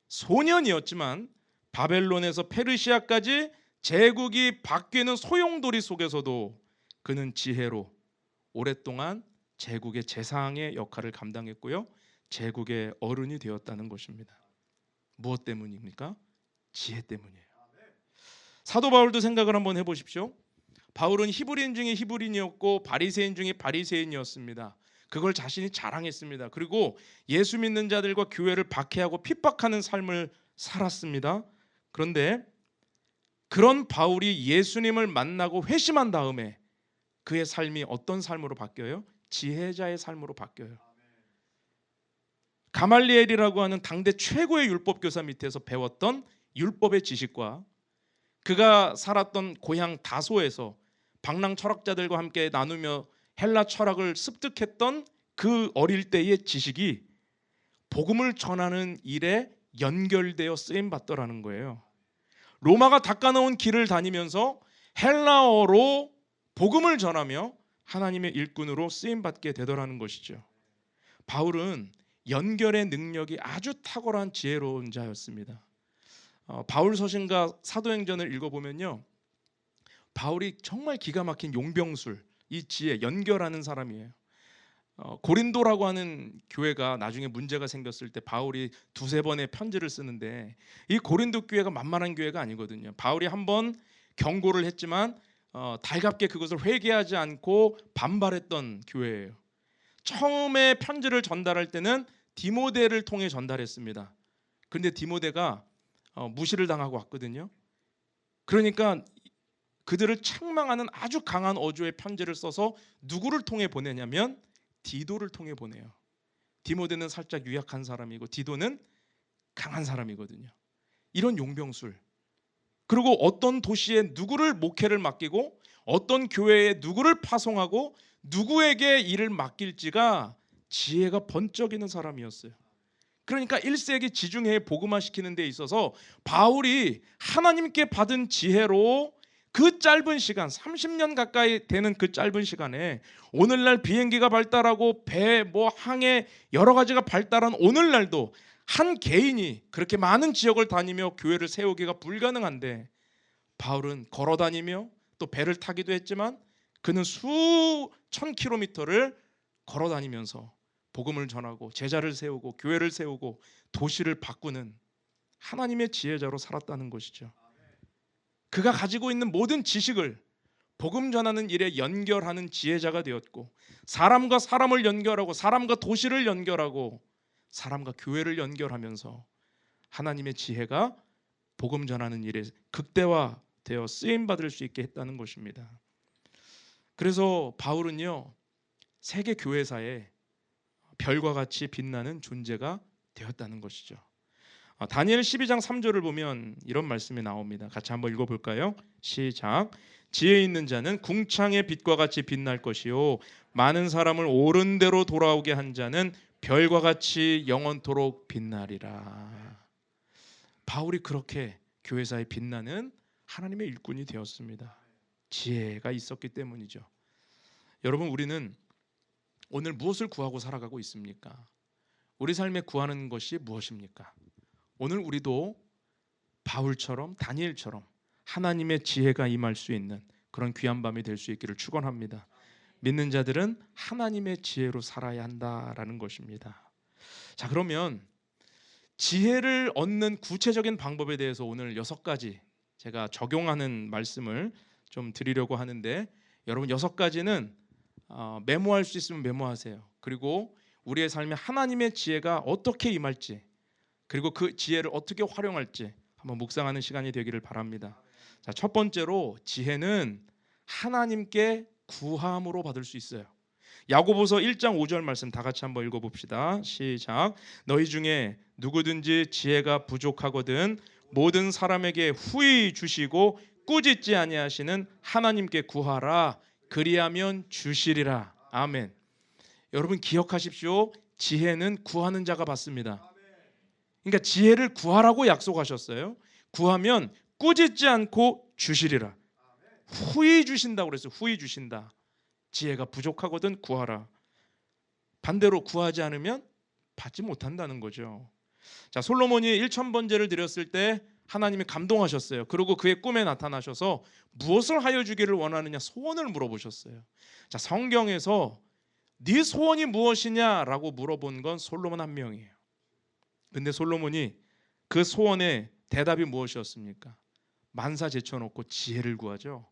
소년이었지만 바벨론에서 페르시아까지 제국이 바뀌는 소용돌이 속에서도 그는 지혜로 오랫동안 제국의 재상의 역할을 감당했고요, 제국의 어른이 되었다는 것입니다. 무엇 때문입니까? 지혜 때문이에요. 사도 바울도 생각을 한번 해보십시오. 바울은 히브리인 중에 히브리인이었고 바리새인 중에 바리새인이었습니다. 그걸 자신이 자랑했습니다. 그리고 예수 믿는 자들과 교회를 박해하고 핍박하는 삶을 살았습니다. 그런데 그런 바울이 예수님을 만나고 회심한 다음에 그의 삶이 어떤 삶으로 바뀌어요? 지혜자의 삶으로 바뀌어요. 가말리엘이라고 하는 당대 최고의 율법 교사 밑에서 배웠던 율법의 지식과 그가 살았던 고향 다소에서 방랑 철학자들과 함께 나누며 헬라 철학을 습득했던 그 어릴 때의 지식이 복음을 전하는 일에 연결되어 쓰임 받더라는 거예요. 로마가 닦아놓은 길을 다니면서 헬라어로 복음을 전하며 하나님의 일꾼으로 쓰임 받게 되더라는 것이죠. 바울은 연결의 능력이 아주 탁월한 지혜로운 자였습니다. 바울 서신과 사도행전을 읽어보면요, 바울이 정말 기가 막힌 용병술, 이 지혜, 연결하는 사람이에요. 고린도라고 하는 교회가 나중에 문제가 생겼을 때 바울이 두세 번의 편지를 쓰는데, 이 고린도 교회가 만만한 교회가 아니거든요. 바울이 한번 경고를 했지만 달갑게 그것을 회개하지 않고 반발했던 교회예요. 처음에 편지를 전달할 때는 디모데를 통해 전달했습니다. 그런데 디모데가 무시를 당하고 왔거든요. 그러니까 그들을 책망하는 아주 강한 어조의 편지를 써서 누구를 통해 보내냐면 디도를 통해 보내요. 디모데는 살짝 유약한 사람이고 디도는 강한 사람이거든요. 이런 용병술. 그리고 어떤 도시에 누구를 목회를 맡기고 어떤 교회에 누구를 파송하고 누구에게 일을 맡길지가 지혜가 번쩍이는 사람이었어요. 그러니까 1세기 지중해에 복음화시키는 데 있어서 바울이 하나님께 받은 지혜로 그 짧은 시간, 30년 가까이 되는 그 짧은 시간에 오늘날 비행기가 발달하고 배, 항해 여러 가지가 발달한 오늘날도 한 개인이 그렇게 많은 지역을 다니며 교회를 세우기가 불가능한데, 바울은 걸어 다니며 또 배를 타기도 했지만 그는 수천 킬로미터를 걸어 다니면서 복음을 전하고 제자를 세우고 교회를 세우고 도시를 바꾸는 하나님의 지혜자로 살았다는 것이죠. 그가 가지고 있는 모든 지식을 복음 전하는 일에 연결하는 지혜자가 되었고, 사람과 사람을 연결하고 사람과 도시를 연결하고 사람과 교회를 연결하면서 하나님의 지혜가 복음 전하는 일에 극대화되어 쓰임받을 수 있게 했다는 것입니다. 그래서 바울은요, 세계 교회사에 별과 같이 빛나는 존재가 되었다는 것이죠. 다니엘 12장 3절을 보면 이런 말씀이 나옵니다. 같이 한번 읽어볼까요? 시작. 지혜 있는 자는 궁창의 빛과 같이 빛날 것이요 많은 사람을 옳은 대로 돌아오게 한 자는 별과 같이 영원토록 빛나리라. 바울이 그렇게 교회사에 빛나는 하나님의 일꾼이 되었습니다. 지혜가 있었기 때문이죠. 여러분, 우리는 오늘 무엇을 구하고 살아가고 있습니까? 우리 삶에 구하는 것이 무엇입니까? 오늘 우리도 바울처럼 다니엘처럼 하나님의 지혜가 임할 수 있는 그런 귀한 밤이 될 수 있기를 축원합니다. 믿는 자들은 하나님의 지혜로 살아야 한다라는 것입니다. 자, 그러면 지혜를 얻는 구체적인 방법에 대해서 오늘 6가지 제가 적용하는 말씀을 좀 드리려고 하는데, 여러분 6가지는 메모할 수 있으면 메모하세요. 그리고 우리의 삶에 하나님의 지혜가 어떻게 임할지, 그리고 그 지혜를 어떻게 활용할지 한번 묵상하는 시간이 되기를 바랍니다. 자, 첫 번째로 지혜는 하나님께 구함으로 받을 수 있어요. 야고보서 1장 5절 말씀 다 같이 한번 읽어봅시다. 시작. 너희 중에 누구든지 지혜가 부족하거든 모든 사람에게 후히 주시고 꾸짖지 아니하시는 하나님께 구하라. 그리하면 주시리라. 아멘. 여러분 기억하십시오. 지혜는 구하는 자가 받습니다. 그러니까 지혜를 구하라고 약속하셨어요. 구하면 꾸짖지 않고 주시리라. 후히 주신다고 그랬어요. 후히 주신다. 지혜가 부족하거든 구하라. 반대로 구하지 않으면 받지 못한다는 거죠. 자, 솔로몬이 1000번제를 드렸을 때 하나님이 감동하셨어요. 그리고 그의 꿈에 나타나셔서 무엇을 하여 주기를 원하느냐 소원을 물어보셨어요. 자, 성경에서 네 소원이 무엇이냐라고 물어본 건 솔로몬 한 명이에요. 근데 솔로몬이 그 소원의 대답이 무엇이었습니까? 만사 제쳐놓고 지혜를 구하죠.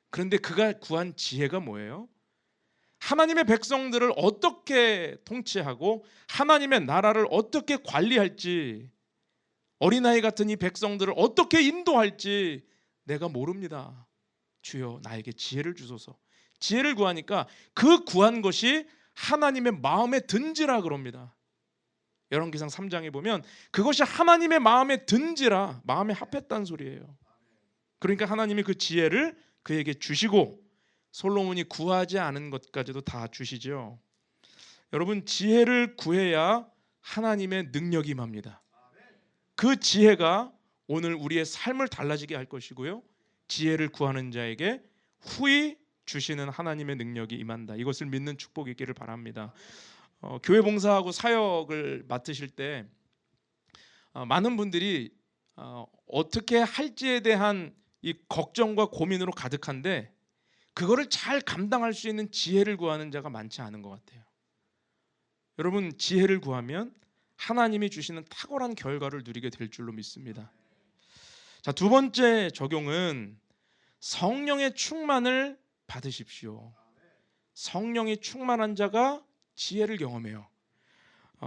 그런데 그가 구한 지혜가 뭐예요? 하나님의 백성들을 어떻게 통치하고 하나님의 나라를 어떻게 관리할지, 어린아이 같은 이 백성들을 어떻게 인도할지 내가 모릅니다. 주여 나에게 지혜를 주소서. 지혜를 구하니까 그 구한 것이 하나님의 마음에 든지라 그럽니다. 열왕기상 3장에 보면 그것이 하나님의 마음에 든지라, 마음에 합했다는 소리예요. 그러니까 하나님이 그 지혜를 그에게 주시고 솔로몬이 구하지 않은 것까지도 다 주시죠. 여러분 지혜를 구해야 하나님의 능력이 임합니다. 그 지혜가 오늘 우리의 삶을 달라지게 할 것이고요. 지혜를 구하는 자에게 후히 주시는 하나님의 능력이 임한다. 이것을 믿는 축복이 있기를 바랍니다. 교회 봉사하고 사역을 맡으실 때 많은 분들이 어떻게 할지에 대한 이 걱정과 고민으로 가득한데 그거를 잘 감당할 수 있는 지혜를 구하는 자가 많지 않은 것 같아요. 여러분 지혜를 구하면 하나님이 주시는 탁월한 결과를 누리게 될 줄로 믿습니다. 자, 두 번째 적용은 성령의 충만을 받으십시오. 성령이 충만한 자가 지혜를 경험해요.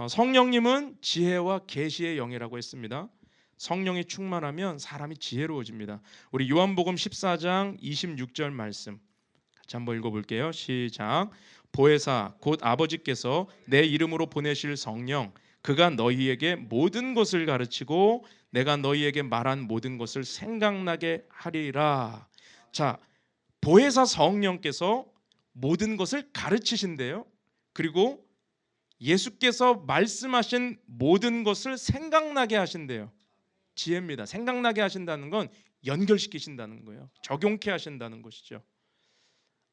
성령님은 지혜와 계시의 영이라고 했습니다. 성령이 충만하면 사람이 지혜로워집니다. 우리 요한복음 14장 26절 말씀 같이 한번 읽어볼게요. 시작. 보혜사 곧 아버지께서 내 이름으로 보내실 성령 그가 너희에게 모든 것을 가르치고 내가 너희에게 말한 모든 것을 생각나게 하리라. 자, 보혜사 성령께서 모든 것을 가르치신대요. 그리고 예수께서 말씀하신 모든 것을 생각나게 하신대요. 지혜입니다. 생각나게 하신다는 건 연결시키신다는 거예요. 적용케 하신다는 것이죠.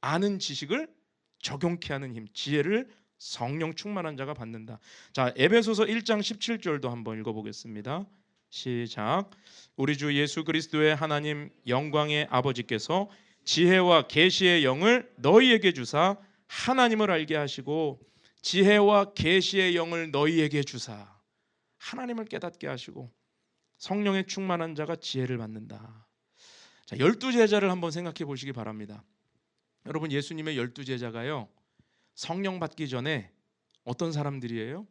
아는 지식을 적용케 하는 힘, 지혜를 성령 충만한 자가 받는다. 자, 에베소서 1장 17절도 한번 읽어보겠습니다. 시작. 우리 주 예수 그리스도의 하나님 영광의 아버지께서 지혜와 계시의 영을 너희에게 주사 하나님을 알게 하시고 지혜와 계시의 영을 너희에게 주사 하나님을 깨닫게 하시고 성령의 충만한 자가 지혜를 받는다. 자, 12제자를 한번 생각해 보시기 바랍니다. 여러분 예수님의 12제자가요 성령 받기 전에 어떤 사람들이에요?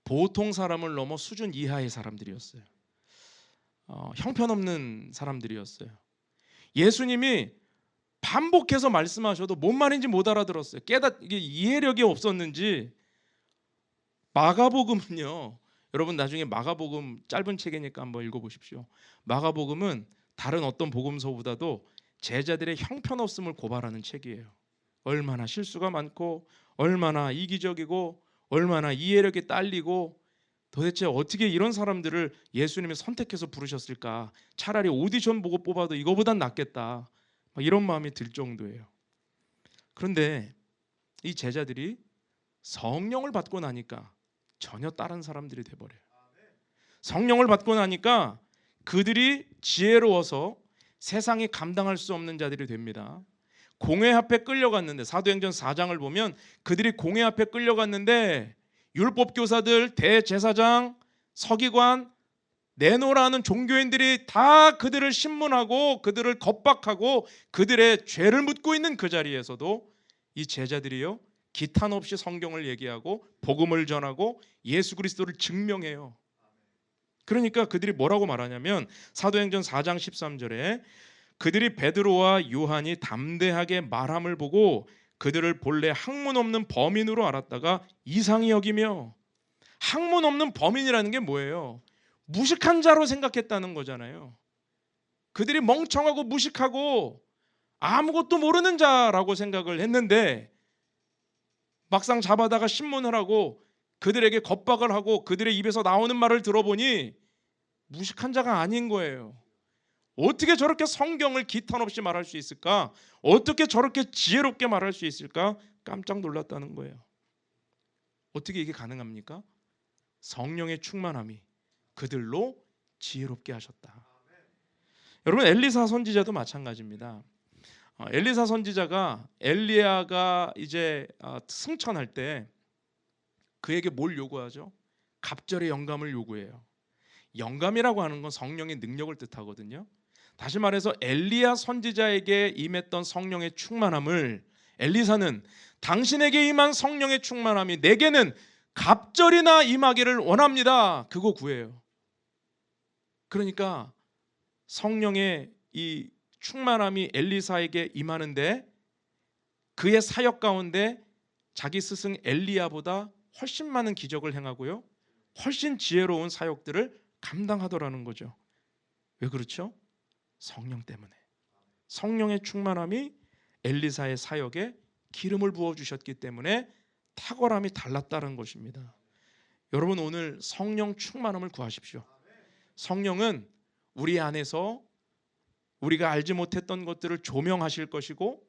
보통 사람을 넘어 수준 이하의 사람들이었어요. 형편없는 사람들이었어요. 예수님이 반복해서 말씀하셔도 뭔 말인지 못 알아들었어요. 이게 이해력이 없었는지 마가복음은요 여러분 나중에 마가복음 짧은 책이니까 한번 읽어보십시오. 마가복음은 다른 어떤 복음서보다도 제자들의 형편없음을 고발하는 책이에요. 얼마나 실수가 많고 얼마나 이기적이고 얼마나 이해력이 딸리고 도대체 어떻게 이런 사람들을 예수님이 선택해서 부르셨을까? 차라리 오디션 보고 뽑아도 이거보단 낫겠다. 이런 마음이 들 정도예요. 그런데 이 제자들이 성령을 받고 나니까 전혀 다른 사람들이 돼버려요. 성령을 받고 나니까 그들이 지혜로워서 세상이 감당할 수 없는 자들이 됩니다. 공회 앞에 끌려갔는데, 사도행전 4장을 보면 그들이 공회 앞에 끌려갔는데 율법교사들, 대제사장, 서기관, 내노라는 종교인들이 다 그들을 신문하고 그들을 겁박하고 그들의 죄를 묻고 있는 그 자리에서도 이 제자들이요, 기탄 없이 성경을 얘기하고 복음을 전하고 예수 그리스도를 증명해요. 그러니까 그들이 뭐라고 말하냐면 사도행전 4장 13절에 그들이 베드로와 요한이 담대하게 말함을 보고 그들을 본래 학문 없는 범인으로 알았다가 이상히 여기며, 학문 없는 범인이라는 게 뭐예요? 무식한 자로 생각했다는 거잖아요. 그들이 멍청하고 무식하고 아무것도 모르는 자라고 생각을 했는데 막상 잡아다가 신문을 하고 그들에게 겁박을 하고 그들의 입에서 나오는 말을 들어보니 무식한 자가 아닌 거예요. 어떻게 저렇게 성경을 기탄 없이 말할 수 있을까? 어떻게 저렇게 지혜롭게 말할 수 있을까? 깜짝 놀랐다는 거예요. 어떻게 이게 가능합니까? 성령의 충만함이 그들로 지혜롭게 하셨다. 여러분, 엘리사 선지자도 마찬가지입니다. 엘리사 선지자가 엘리야가 이제 승천할 때 그에게 뭘 요구하죠? 갑절의 영감을 요구해요. 영감이라고 하는 건 성령의 능력을 뜻하거든요. 다시 말해서 엘리야 선지자에게 임했던 성령의 충만함을 엘리사는 당신에게 임한 성령의 충만함이 내게는 갑절이나 임하기를 원합니다. 그거 구해요. 그러니까 성령의 이 충만함이 엘리사에게 임하는데 그의 사역 가운데 자기 스승 엘리야보다 훨씬 많은 기적을 행하고요, 훨씬 지혜로운 사역들을 감당하더라는 거죠. 왜 그렇죠? 성령 때문에. 성령의 충만함이 엘리사의 사역에 기름을 부어주셨기 때문에 탁월함이 달랐다는 것입니다. 여러분, 오늘 성령 충만함을 구하십시오. 성령은 우리 안에서 우리가 알지 못했던 것들을 조명하실 것이고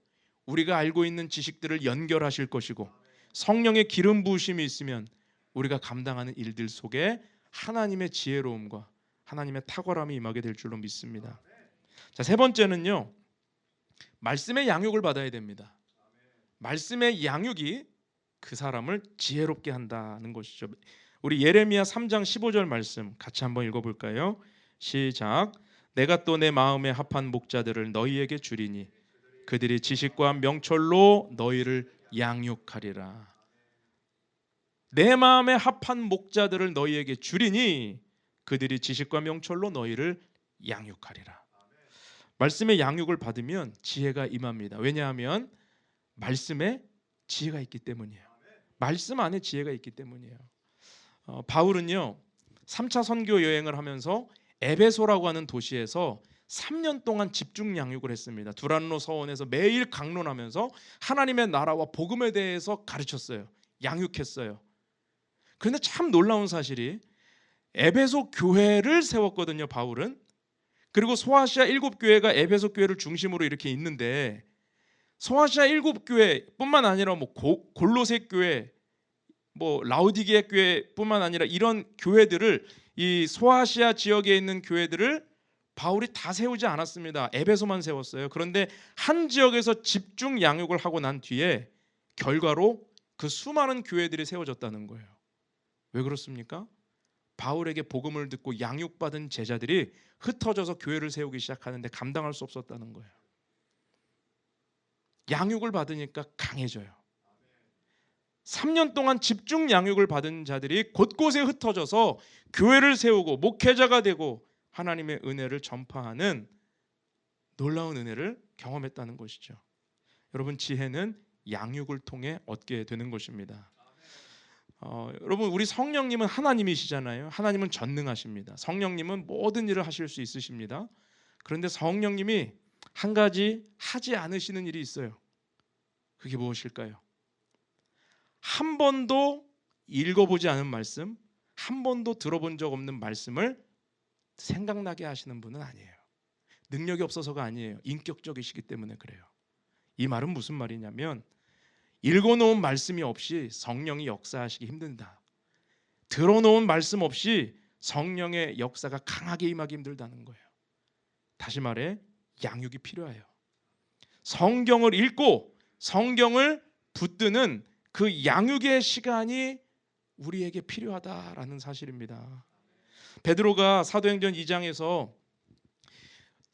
우리가 알고 있는 지식들을 연결하실 것이고, 성령의 기름 부으심이 있으면 우리가 감당하는 일들 속에 하나님의 지혜로움과 하나님의 탁월함이 임하게 될 줄로 믿습니다. 자, 세 번째는요, 말씀의 양육을 받아야 됩니다. 말씀의 양육이 그 사람을 지혜롭게 한다는 것이죠. 우리 예레미야 3장 15절 말씀 같이 한번 읽어볼까요? 시작. 내가 또 내 마음에 합한 목자들을 너희에게 주리니 그들이 지식과 명철로 너희를 양육하리라. 내 마음에 합한 목자들을 너희에게 주리니 그들이 지식과 명철로 너희를 양육하리라. 말씀의 양육을 받으면 지혜가 임합니다. 왜냐하면 말씀에 지혜가 있기 때문이에요. 말씀 안에 지혜가 있기 때문이에요. 바울은요, 3차 선교 여행을 하면서 에베소라고 하는 도시에서 3년 동안 집중 양육을 했습니다. 두란노 서원에서 매일 강론하면서 하나님의 나라와 복음에 대해서 가르쳤어요. 양육했어요. 그런데 참 놀라운 사실이 에베소 교회를 세웠거든요, 바울은. 그리고 소아시아 7교회가 에베소 교회를 중심으로 이렇게 있는데 소아시아 7교회뿐만 아니라 골로새 교회, 라우디게아 교회뿐만 아니라 이런 교회들을, 이 소아시아 지역에 있는 교회들을 바울이 다 세우지 않았습니다. 에베소만 세웠어요. 그런데 한 지역에서 집중 양육을 하고 난 뒤에 결과로 그 수많은 교회들이 세워졌다는 거예요. 왜 그렇습니까? 바울에게 복음을 듣고 양육받은 제자들이 흩어져서 교회를 세우기 시작하는데 감당할 수 없었다는 거예요. 양육을 받으니까 강해져요. 3년 동안 집중 양육을 받은 자들이 곳곳에 흩어져서 교회를 세우고 목회자가 되고 하나님의 은혜를 전파하는 놀라운 은혜를 경험했다는 것이죠. 여러분, 지혜는 양육을 통해 얻게 되는 것입니다. 여러분 우리 성령님은 하나님이시잖아요. 하나님은 전능하십니다. 성령님은 모든 일을 하실 수 있으십니다. 그런데 성령님이 한 가지 하지 않으시는 일이 있어요. 그게 무엇일까요? 한 번도 읽어보지 않은 말씀, 한 번도 들어본 적 없는 말씀을 생각나게 하시는 분은 아니에요. 능력이 없어서가 아니에요. 인격적이시기 때문에 그래요. 이 말은 무슨 말이냐면 읽어놓은 말씀이 없이 성령이 역사하시기 힘든다. 들어놓은 말씀 없이 성령의 역사가 강하게 임하기 힘들다는 거예요. 다시 말해 양육이 필요해요. 성경을 읽고 성경을 붙드는 그 양육의 시간이 우리에게 필요하다라는 사실입니다. 베드로가 사도행전 2장에서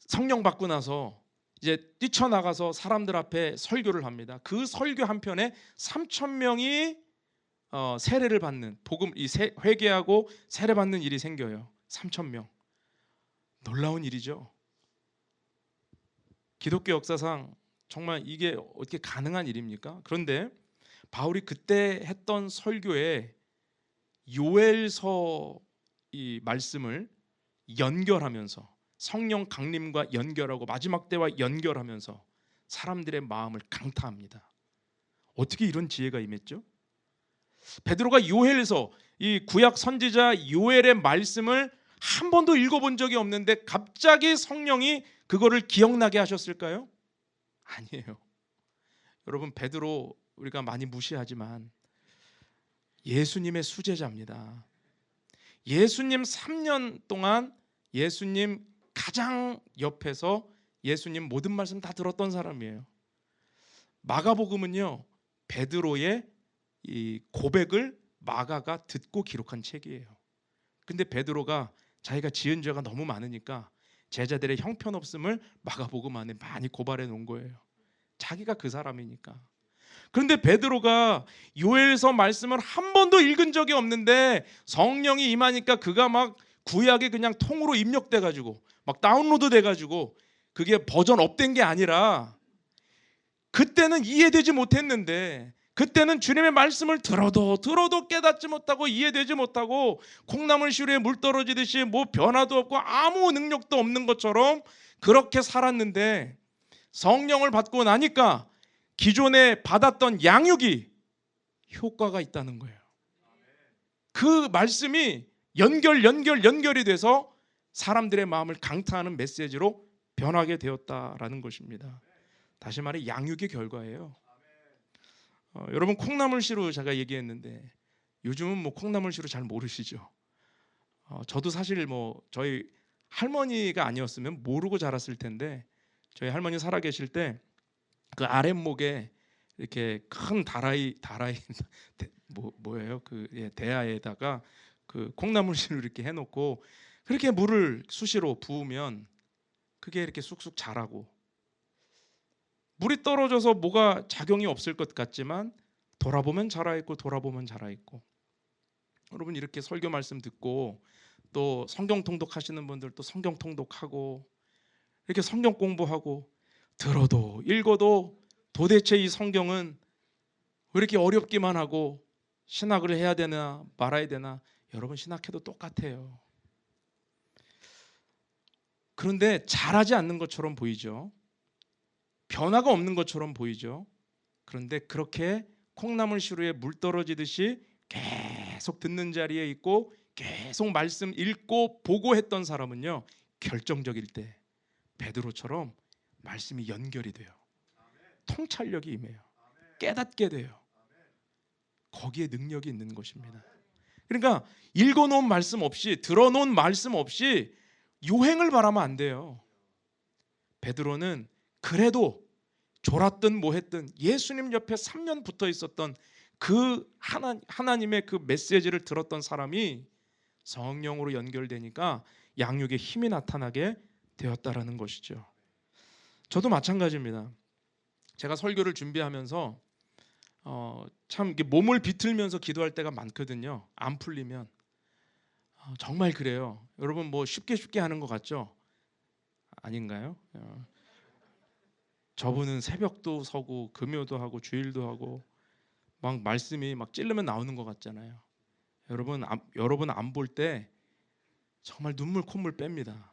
성령 받고 나서 이제 뛰쳐나가서 사람들 앞에 설교를 합니다. 그 설교 한 편에 3,000명이 세례를 받는 회개하고 세례 받는 일이 생겨요. 3,000명. 놀라운 일이죠. 기독교 역사상 정말 이게 어떻게 가능한 일입니까? 그런데 바울이 그때 했던 설교에 요엘서 이 말씀을 연결하면서 성령 강림과 연결하고 마지막 때와 연결하면서 사람들의 마음을 강타합니다. 어떻게 이런 지혜가 임했죠? 베드로가 요엘서 이 구약 선지자 요엘의 말씀을 한 번도 읽어본 적이 없는데 갑자기 성령이 그거를 기억나게 하셨을까요? 아니에요. 여러분 베드로 우리가 많이 무시하지만 예수님의 수제자입니다. 예수님 3년 동안 예수님 가장 옆에서 예수님 모든 말씀 다 들었던 사람이에요. 마가복음은요 베드로의 이 고백을 마가가 듣고 기록한 책이에요. 근데 베드로가 자기가 지은 죄가 너무 많으니까 제자들의 형편없음을 마가복음 안에 많이 고발해 놓은 거예요. 자기가 그 사람이니까. 그런데 베드로가 요엘서 말씀을 한 번도 읽은 적이 없는데 성령이 임하니까 그가 막 구약에 그냥 통으로 입력돼 가지고 막 다운로드 돼 가지고 그게 버전 업된 게 아니라 그때는 이해되지 못했는데 그때는 주님의 말씀을 들어도 깨닫지 못하고 이해되지 못하고 콩나물 시루에 물 떨어지듯이 뭐 변화도 없고 아무 능력도 없는 것처럼 그렇게 살았는데 성령을 받고 나니까 기존에 받았던 양육이 효과가 있다는 거예요. 그 말씀이 연결이 돼서 사람들의 마음을 강타하는 메시지로 변하게 되었다라는 것입니다. 다시 말해 양육의 결과예요. 여러분 콩나물 시루 제가 얘기했는데 요즘은 뭐 콩나물 시루 잘 모르시죠? 저도 사실 뭐 저희 할머니가 아니었으면 모르고 자랐을 텐데 저희 할머니 살아 계실 때 그 아랫목에 이렇게 큰 다라이 뭐예요? 그 대야에다가 그 콩나물 시루 이렇게 해놓고 그렇게 물을 수시로 부으면 그게 이렇게 쑥쑥 자라고 물이 떨어져서 뭐가 작용이 없을 것 같지만 돌아보면 자라있고 돌아보면 자라있고. 여러분 이렇게 설교 말씀 듣고 또 성경 통독하시는 분들 또 성경 통독하고 이렇게 성경 공부하고 들어도 읽어도 도대체 이 성경은 왜 이렇게 어렵기만 하고 신학을 해야 되나 말아야 되나. 여러분 신학해도 똑같아요. 그런데 잘하지 않는 것처럼 보이죠. 변화가 없는 것처럼 보이죠. 그런데 그렇게 콩나물 시루에 물 떨어지듯이 계속 듣는 자리에 있고 계속 말씀 읽고 보고 했던 사람은요 결정적일 때 베드로처럼 말씀이 연결이 돼요. 통찰력이 임해요. 깨닫게 돼요. 거기에 능력이 있는 것입니다. 그러니까 읽어놓은 말씀 없이 들어놓은 말씀 없이 요행을 바라면 안 돼요. 베드로는 그래도 졸았든 뭐했든 예수님 옆에 3년 붙어 있었던 그 하나님의 그 메시지를 들었던 사람이 성령으로 연결되니까 양육의 힘이 나타나게 되었다라는 것이죠. 저도 마찬가지입니다. 제가 설교를 준비하면서 참 이게 몸을 비틀면서 기도할 때가 많거든요. 안 풀리면 정말 그래요. 여러분 뭐 쉽게 하는 것 같죠? 아닌가요? 저분은 새벽도 서고 금요도 하고 주일도 하고 막 말씀이 막 찔르면 나오는 것 같잖아요. 여러분 안 볼 때 정말 눈물 콧물 뺍니다.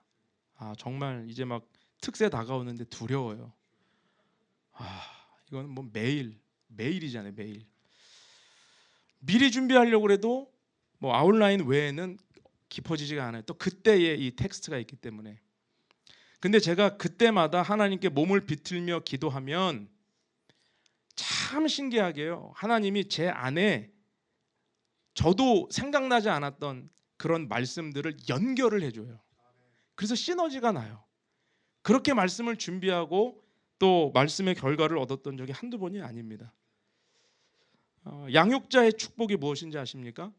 정말 이제 막 특세 다가오는데 두려워요. 이건 뭐 매일이잖아요. 매일 미리 준비하려고 해도 뭐 아웃라인 외에는 깊어지지가 않아요. 또 그때의 이 텍스트가 있기 때문에. 근데 제가 그때마다 하나님께 몸을 비틀며 기도하면 참 신기하게요, 하나님이 제 안에 저도 생각나지 않았던 그런 말씀들을 연결을 해줘요. 그래서 시너지가 나요. 그렇게 말씀을 준비하고 또 말씀의 결과를 얻었던 적이 한두 번이 아닙니다. 양육자의 축복이 무엇인지 아십니까?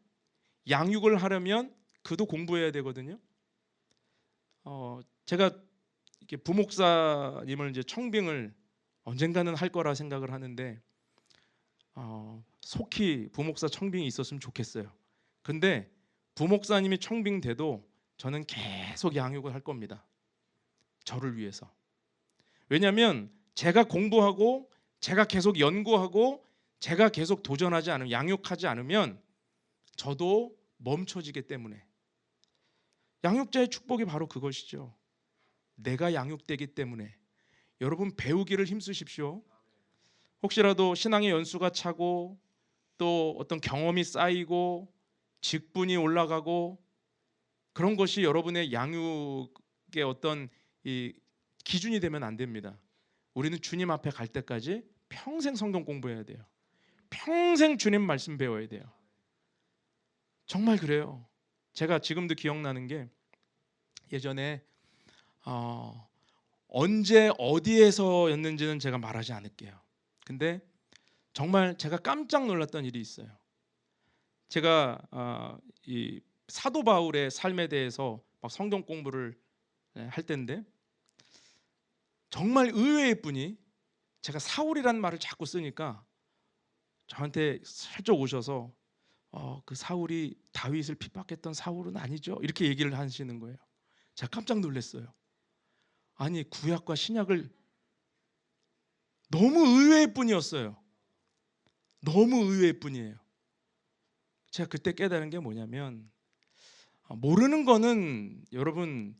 양육을 하려면 그도 공부해야 되거든요. 제가 이렇게 부목사님을 이제 청빙을 언젠가는 할 거라 생각을 하는데 속히 부목사 청빙이 있었으면 좋겠어요. 근데 부목사님이 청빙돼도 저는 계속 양육을 할 겁니다. 저를 위해서. 왜냐하면 제가 공부하고 제가 계속 연구하고 제가 계속 도전하지 않으면, 양육하지 않으면 저도 멈춰지기 때문에. 양육자의 축복이 바로 그것이죠. 내가 양육되기 때문에. 여러분 배우기를 힘쓰십시오. 혹시라도 신앙의 연수가 차고 또 어떤 경험이 쌓이고 직분이 올라가고 그런 것이 여러분의 양육의 어떤 이 기준이 되면 안 됩니다. 우리는 주님 앞에 갈 때까지 평생 성경 공부해야 돼요. 평생 주님 말씀 배워야 돼요. 정말 그래요. 제가 지금도 기억나는 게 예전에 언제 어디에서였는지는 제가 말하지 않을게요. 근데 정말 제가 깜짝 놀랐던 일이 있어요. 제가 이 사도 바울의 삶에 대해서 막 성경 공부를 할 때인데 정말 의외의 분이, 제가 사울이라는 말을 자꾸 쓰니까 저한테 슬쩍 오셔서 그 사울이 다윗을 핍박했던 사울은 아니죠, 이렇게 얘기를 하시는 거예요. 제가 깜짝 놀랐어요. 아니 구약과 신약을 너무 의외의 분이었어요. 너무 의외의 분이에요. 제가 그때 깨달은 게 뭐냐면 모르는 거는 여러분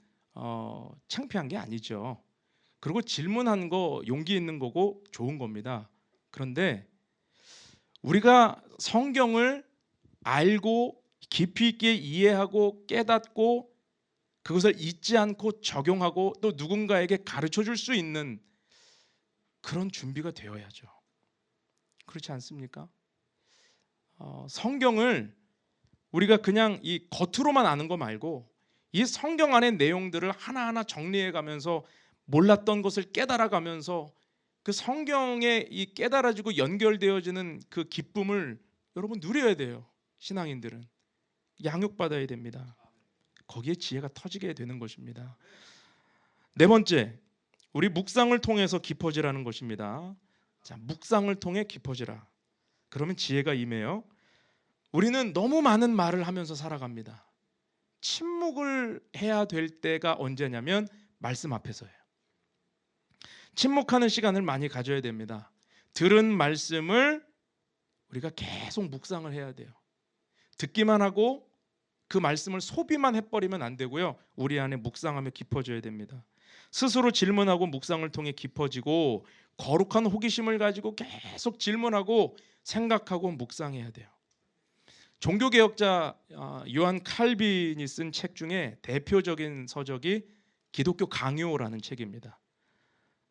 창피한 게 아니죠. 그리고 질문하는 거 용기 있는 거고 좋은 겁니다. 그런데 우리가 성경을 알고 깊이 있게 이해하고 깨닫고 그것을 잊지 않고 적용하고 또 누군가에게 가르쳐 줄 수 있는 그런 준비가 되어야죠. 그렇지 않습니까? 성경을 우리가 그냥 이 겉으로만 아는 거 말고 이 성경 안의 내용들을 하나하나 정리해 가면서 몰랐던 것을 깨달아 가면서 그 성경에 이 깨달아지고 연결되어지는 그 기쁨을 여러분 누려야 돼요. 신앙인들은 양육받아야 됩니다. 거기에 지혜가 터지게 되는 것입니다. 네 번째, 우리 묵상을 통해서 깊어지라는 것입니다. 자, 묵상을 통해 깊어지라. 그러면 지혜가 임해요. 우리는 너무 많은 말을 하면서 살아갑니다. 침묵을 해야 될 때가 언제냐면 말씀 앞에서예요. 침묵하는 시간을 많이 가져야 됩니다. 들은 말씀을 우리가 계속 묵상을 해야 돼요. 듣기만 하고 그 말씀을 소비만 해버리면 안 되고요. 우리 안에 묵상하며 깊어져야 됩니다. 스스로 질문하고 묵상을 통해 깊어지고 거룩한 호기심을 가지고 계속 질문하고 생각하고 묵상해야 돼요. 종교개혁자 요한 칼빈이 쓴 책 중에 대표적인 서적이 기독교 강요라는 책입니다.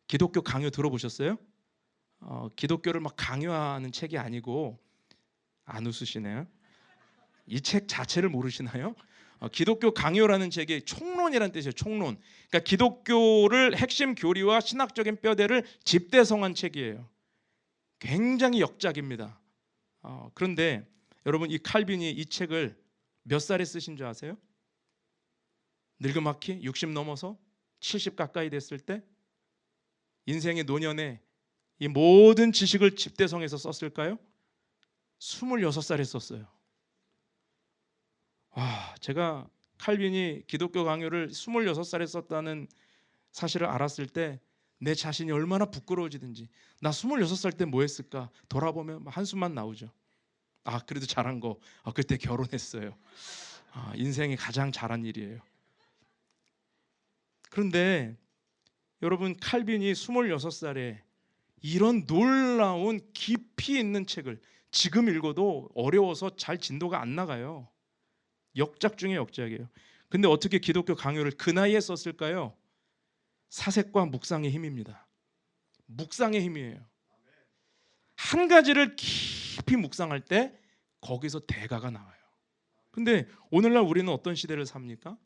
기독교 강요 들어보셨어요? 기독교를 막 강요하는 책이 아니고, 안 웃으시네요. 이 책 자체를 모르시나요? 기독교 강요라는 책이 총론이라는 뜻이에요. 총론. 그러니까 기독교를 핵심 교리와 신학적인 뼈대를 집대성한 책이에요. 굉장히 역작입니다. 그런데 여러분 이 칼빈이 이 책을 몇 살에 쓰신 줄 아세요? 늙음악히 60 넘어서 70 가까이 됐을 때 인생의 노년에 이 모든 지식을 집대성해서 썼을까요? 26살에 썼어요. 제가 칼빈이 기독교 강요를 26살에 썼다는 사실을 알았을 때 내 자신이 얼마나 부끄러워지든지. 나 26살 때 뭐 했을까 돌아보면 한숨만 나오죠. 아, 그래도 잘한 거, 그때 결혼했어요. 인생에 가장 잘한 일이에요. 그런데 여러분, 칼빈이 26살에 이런 놀라운 깊이 있는 책을 지금 읽어도 어려워서 잘 진도가 안 나가요. 역작 중에 역작이에요. 근데 어떻게 기독교 강요를 그 나이에 썼을까요? 사색과 묵상의 힘입니다. 묵상의 힘이에요. 한 가지를 깊이 묵상할 때 거기서 대가가 나와요. 근데 오늘날 우리는 어떤 시대를 삽니까?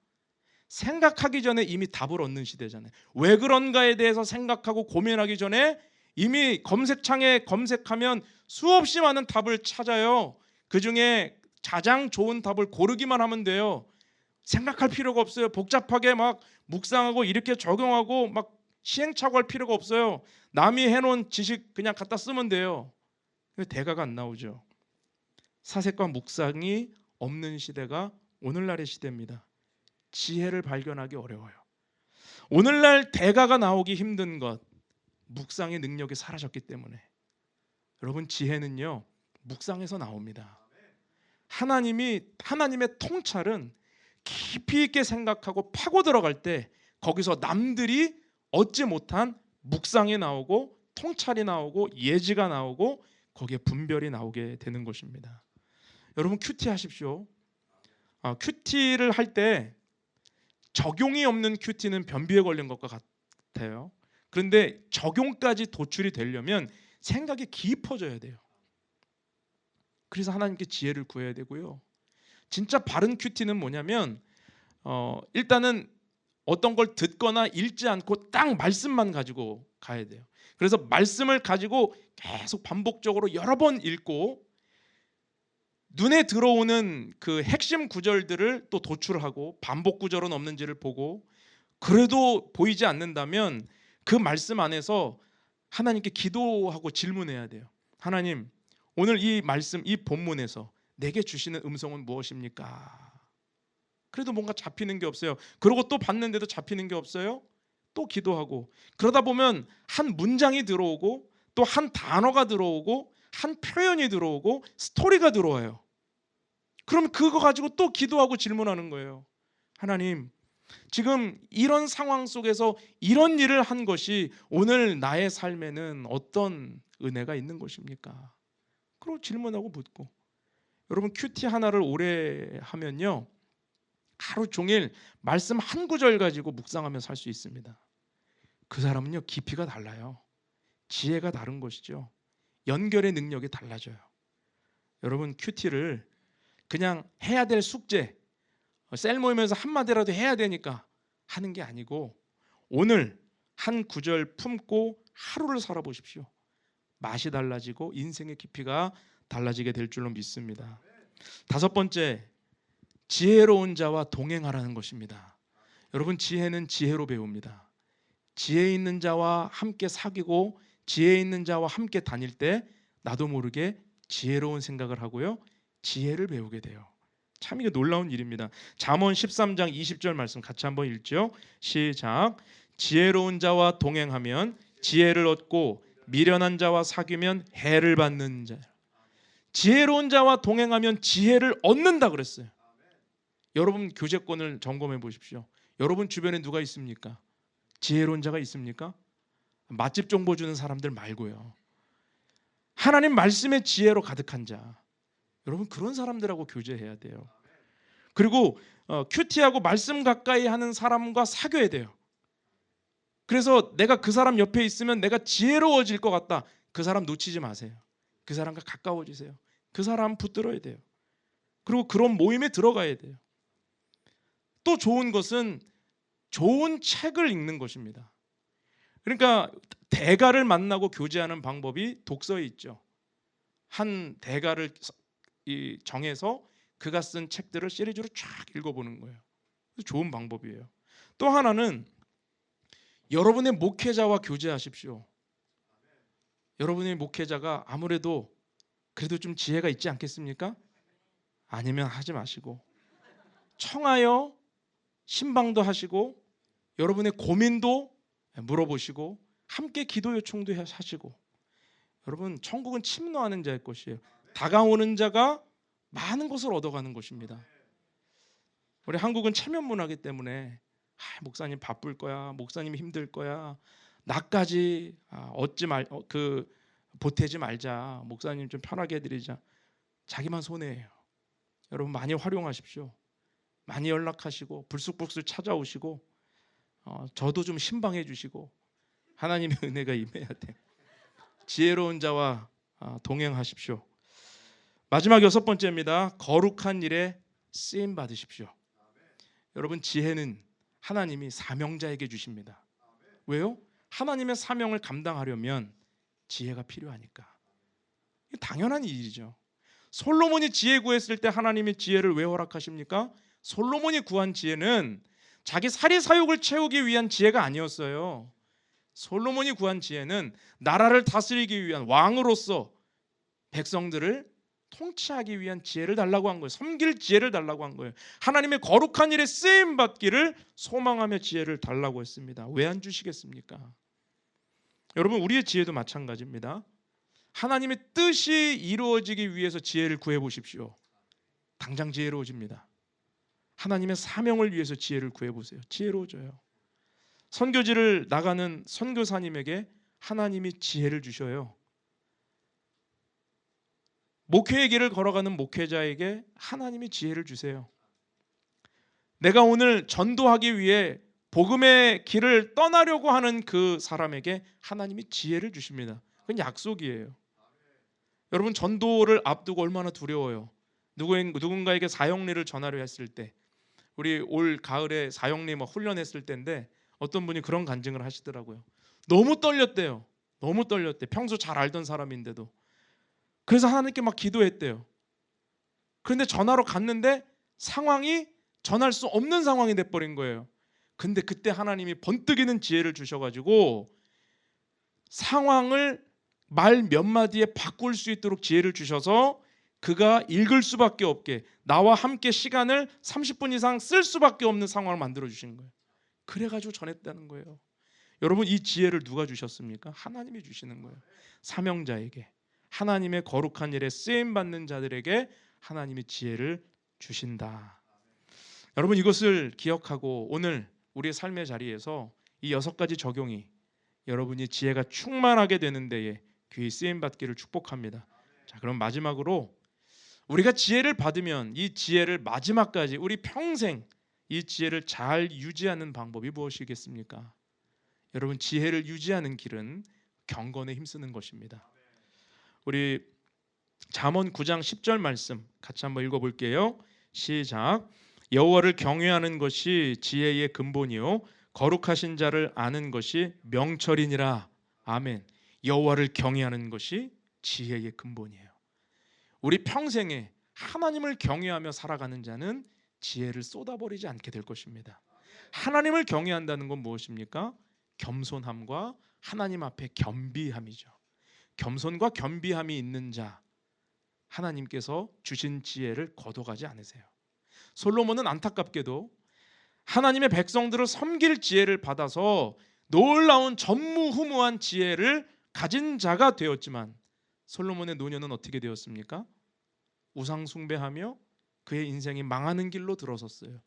생각하기 전에 이미 답을 얻는 시대잖아요. 왜 그런가에 대해서 생각하고 고민하기 전에 이미 검색창에 검색하면 수없이 많은 답을 찾아요. 그중에 가장 좋은 답을 고르기만 하면 돼요. 생각할 필요가 없어요. 복잡하게 막 묵상하고 이렇게 적용하고 막 시행착오할 필요가 없어요. 남이 해놓은 지식 그냥 갖다 쓰면 돼요. 대가가 안 나오죠. 사색과 묵상이 없는 시대가 오늘날의 시대입니다. 지혜를 발견하기 어려워요. 오늘날 대가가 나오기 힘든 것, 묵상의 능력이 사라졌기 때문에. 여러분, 지혜는요 묵상에서 나옵니다. 하나님의 통찰은 깊이 있게 생각하고 파고 들어갈 때 거기서 남들이 얻지 못한 묵상이 나오고 통찰이 나오고 예지가 나오고 거기에 분별이 나오게 되는 것입니다. 여러분, 큐티 하십시오. 큐티를 할 때 적용이 없는 큐티는 변비에 걸린 것과 같아요. 그런데 적용까지 도출이 되려면 생각이 깊어져야 돼요. 그래서 하나님께 지혜를 구해야 되고요. 진짜 바른 큐티는 뭐냐면 일단은 어떤 걸 듣거나 읽지 않고 딱 말씀만 가지고 가야 돼요. 그래서 말씀을 가지고 계속 반복적으로 여러 번 읽고 눈에 들어오는 그 핵심 구절들을 또 도출하고 반복 구절은 없는지를 보고, 그래도 보이지 않는다면 그 말씀 안에서 하나님께 기도하고 질문해야 돼요. 하나님, 오늘 이 말씀, 이 본문에서 내게 주시는 음성은 무엇입니까? 그래도 뭔가 잡히는 게 없어요. 그러고 또 봤는데도 잡히는 게 없어요. 또 기도하고, 그러다 보면 한 문장이 들어오고 또 한 단어가 들어오고 한 표현이 들어오고 스토리가 들어와요. 그럼 그거 가지고 또 기도하고 질문하는 거예요. 하나님, 지금 이런 상황 속에서 이런 일을 한 것이 오늘 나의 삶에는 어떤 은혜가 있는 것입니까? 그리고 질문하고 묻고. 여러분, 큐티 하나를 오래 하면요 하루 종일 말씀 한 구절 가지고 묵상하며 살 수 있습니다. 그 사람은요 깊이가 달라요. 지혜가 다른 것이죠. 연결의 능력이 달라져요. 여러분, 큐티를 그냥 해야 될 숙제, 셀 모이면서 한마디라도 해야 되니까 하는 게 아니고 오늘 한 구절 품고 하루를 살아보십시오. 맛이 달라지고 인생의 깊이가 달라지게 될 줄로 믿습니다. 다섯 번째, 지혜로운 자와 동행하라는 것입니다. 여러분, 지혜는 지혜로 배웁니다. 지혜 있는 자와 함께 사귀고 지혜 있는 자와 함께 다닐 때 나도 모르게 지혜로운 생각을 하고요 지혜를 배우게 돼요. 참 이게 놀라운 일입니다. 잠언 13장 20절 말씀 같이 한번 읽죠. 시작. 지혜로운 자와 동행하면 지혜를 얻고 미련한 자와 사귀면 해를 받는 자. 지혜로운 자와 동행하면 지혜를 얻는다 그랬어요. 여러분, 교제권을 점검해 보십시오. 여러분 주변에 누가 있습니까? 지혜로운 자가 있습니까? 맛집 정보 주는 사람들 말고요. 하나님 말씀의 지혜로 가득한 자. 여러분, 그런 사람들하고 교제해야 돼요. 그리고 큐티하고 말씀 가까이 하는 사람과 사귀어야 돼요. 그래서 내가 그 사람 옆에 있으면 내가 지혜로워질 것 같다. 그 사람 놓치지 마세요. 그 사람과 가까워지세요. 그 사람 붙들어야 돼요. 그리고 그런 모임에 들어가야 돼요. 또 좋은 것은 좋은 책을 읽는 것입니다. 그러니까 대가를 만나고 교제하는 방법이 독서에 있죠. 한 대가를 정해서 그가 쓴 책들을 시리즈로 쫙 읽어보는 거예요. 좋은 방법이에요. 또 하나는 여러분의 목회자와 교제하십시오. 여러분의 목회자가 아무래도 그래도 좀 지혜가 있지 않겠습니까? 아니면 하지 마시고 청하여 신방도 하시고 여러분의 고민도 물어보시고 함께 기도 요청도 하시고. 여러분, 천국은 침노하는 자의 것이에요. 다가오는 자가 많은 것을 얻어가는 것입니다. 우리 한국은 체면 문화이기 때문에 목사님 바쁠 거야, 목사님 힘들 거야, 나까지 보태지 말자, 목사님 좀 편하게 해드리자. 자기만 손해예요. 여러분, 많이 활용하십시오. 많이 연락하시고 불쑥불쑥 찾아오시고, 저도 좀 신방해 주시고, 하나님의 은혜가 임해야 돼. 지혜로운 자와 동행하십시오. 마지막 6번째입니다. 거룩한 일에 쓰임 받으십시오. 여러분, 지혜는 하나님이 사명자에게 주십니다. 왜요? 하나님의 사명을 감당하려면 지혜가 필요하니까. 당연한 일이죠. 솔로몬이 지혜 구했을 때 하나님이 지혜를 왜 허락하십니까? 솔로몬이 구한 지혜는 자기 사리사욕을 채우기 위한 지혜가 아니었어요. 솔로몬이 구한 지혜는 나라를 다스리기 위한, 왕으로서 백성들을 통치하기 위한 지혜를 달라고 한 거예요. 섬길 지혜를 달라고 한 거예요. 하나님의 거룩한 일에 쓰임 받기를 소망하며 지혜를 달라고 했습니다. 왜 안 주시겠습니까? 여러분, 우리의 지혜도 마찬가지입니다. 하나님의 뜻이 이루어지기 위해서 지혜를 구해 보십시오. 당장 지혜로워집니다. 하나님의 사명을 위해서 지혜를 구해 보세요. 지혜로워져요. 선교지를 나가는 선교사님에게 하나님이 지혜를 주셔요. 목회의 길을 걸어가는 목회자에게 하나님이 지혜를 주세요. 내가 오늘 전도하기 위해 복음의 길을 떠나려고 하는 그 사람에게 하나님이 지혜를 주십니다. 그건 약속이에요. 여러분, 전도를 앞두고 얼마나 두려워요. 누군가에게 사형리를 전하려 했을 때, 우리 올 가을에 사형리 훈련했을 때인데 어떤 분이 그런 간증을 하시더라고요. 너무 떨렸대요. 너무 떨렸대. 평소 잘 알던 사람인데도. 그래서 하나님께 막 기도했대요. 그런데 전화로 갔는데 상황이 전할 수 없는 상황이 돼버린 거예요. 근데 그때 하나님이 번뜩이는 지혜를 주셔가지고 상황을 말 몇 마디에 바꿀 수 있도록 지혜를 주셔서 그가 읽을 수밖에 없게, 나와 함께 시간을 30분 이상 쓸 수밖에 없는 상황을 만들어 주신 거예요. 그래가지고 전했다는 거예요. 여러분, 이 지혜를 누가 주셨습니까? 하나님이 주시는 거예요. 사명자에게, 하나님의 거룩한 일에 쓰임받는 자들에게 하나님이 지혜를 주신다. 여러분, 이것을 기억하고 오늘 우리의 삶의 자리에서 이 6가지 적용이 여러분이 지혜가 충만하게 되는 데에 귀히 쓰임받기를 축복합니다. 자, 그럼 마지막으로 우리가 지혜를 받으면 이 지혜를 마지막까지, 우리 평생 이 지혜를 잘 유지하는 방법이 무엇이겠습니까? 여러분, 지혜를 유지하는 길은 경건에 힘쓰는 것입니다. 우리 잠언 9장 10절 말씀 같이 한번 읽어볼게요. 시작. 여호와를 경외하는 것이 지혜의 근본이요 거룩하신 자를 아는 것이 명철이니라. 아멘. 여호와를 경외하는 것이 지혜의 근본이에요. 우리 평생에 하나님을 경외하며 살아가는 자는 지혜를 쏟아버리지 않게 될 것입니다. 하나님을 경외한다는 건 무엇입니까? 겸손함과 하나님 앞에 겸비함이죠. 겸손과 겸비함이 있는 자, 하나님께서 주신 지혜를 거둬가지 않으세요. 솔로몬은 안타깝게도 하나님의 백성들을 섬길 지혜를 받아서 놀라운 전무후무한 지혜를 가진 자가 되었지만 솔로몬의 노년은 어떻게 되었습니까? 우상 숭배하며 그의 인생이 망하는 길로 들어섰어요.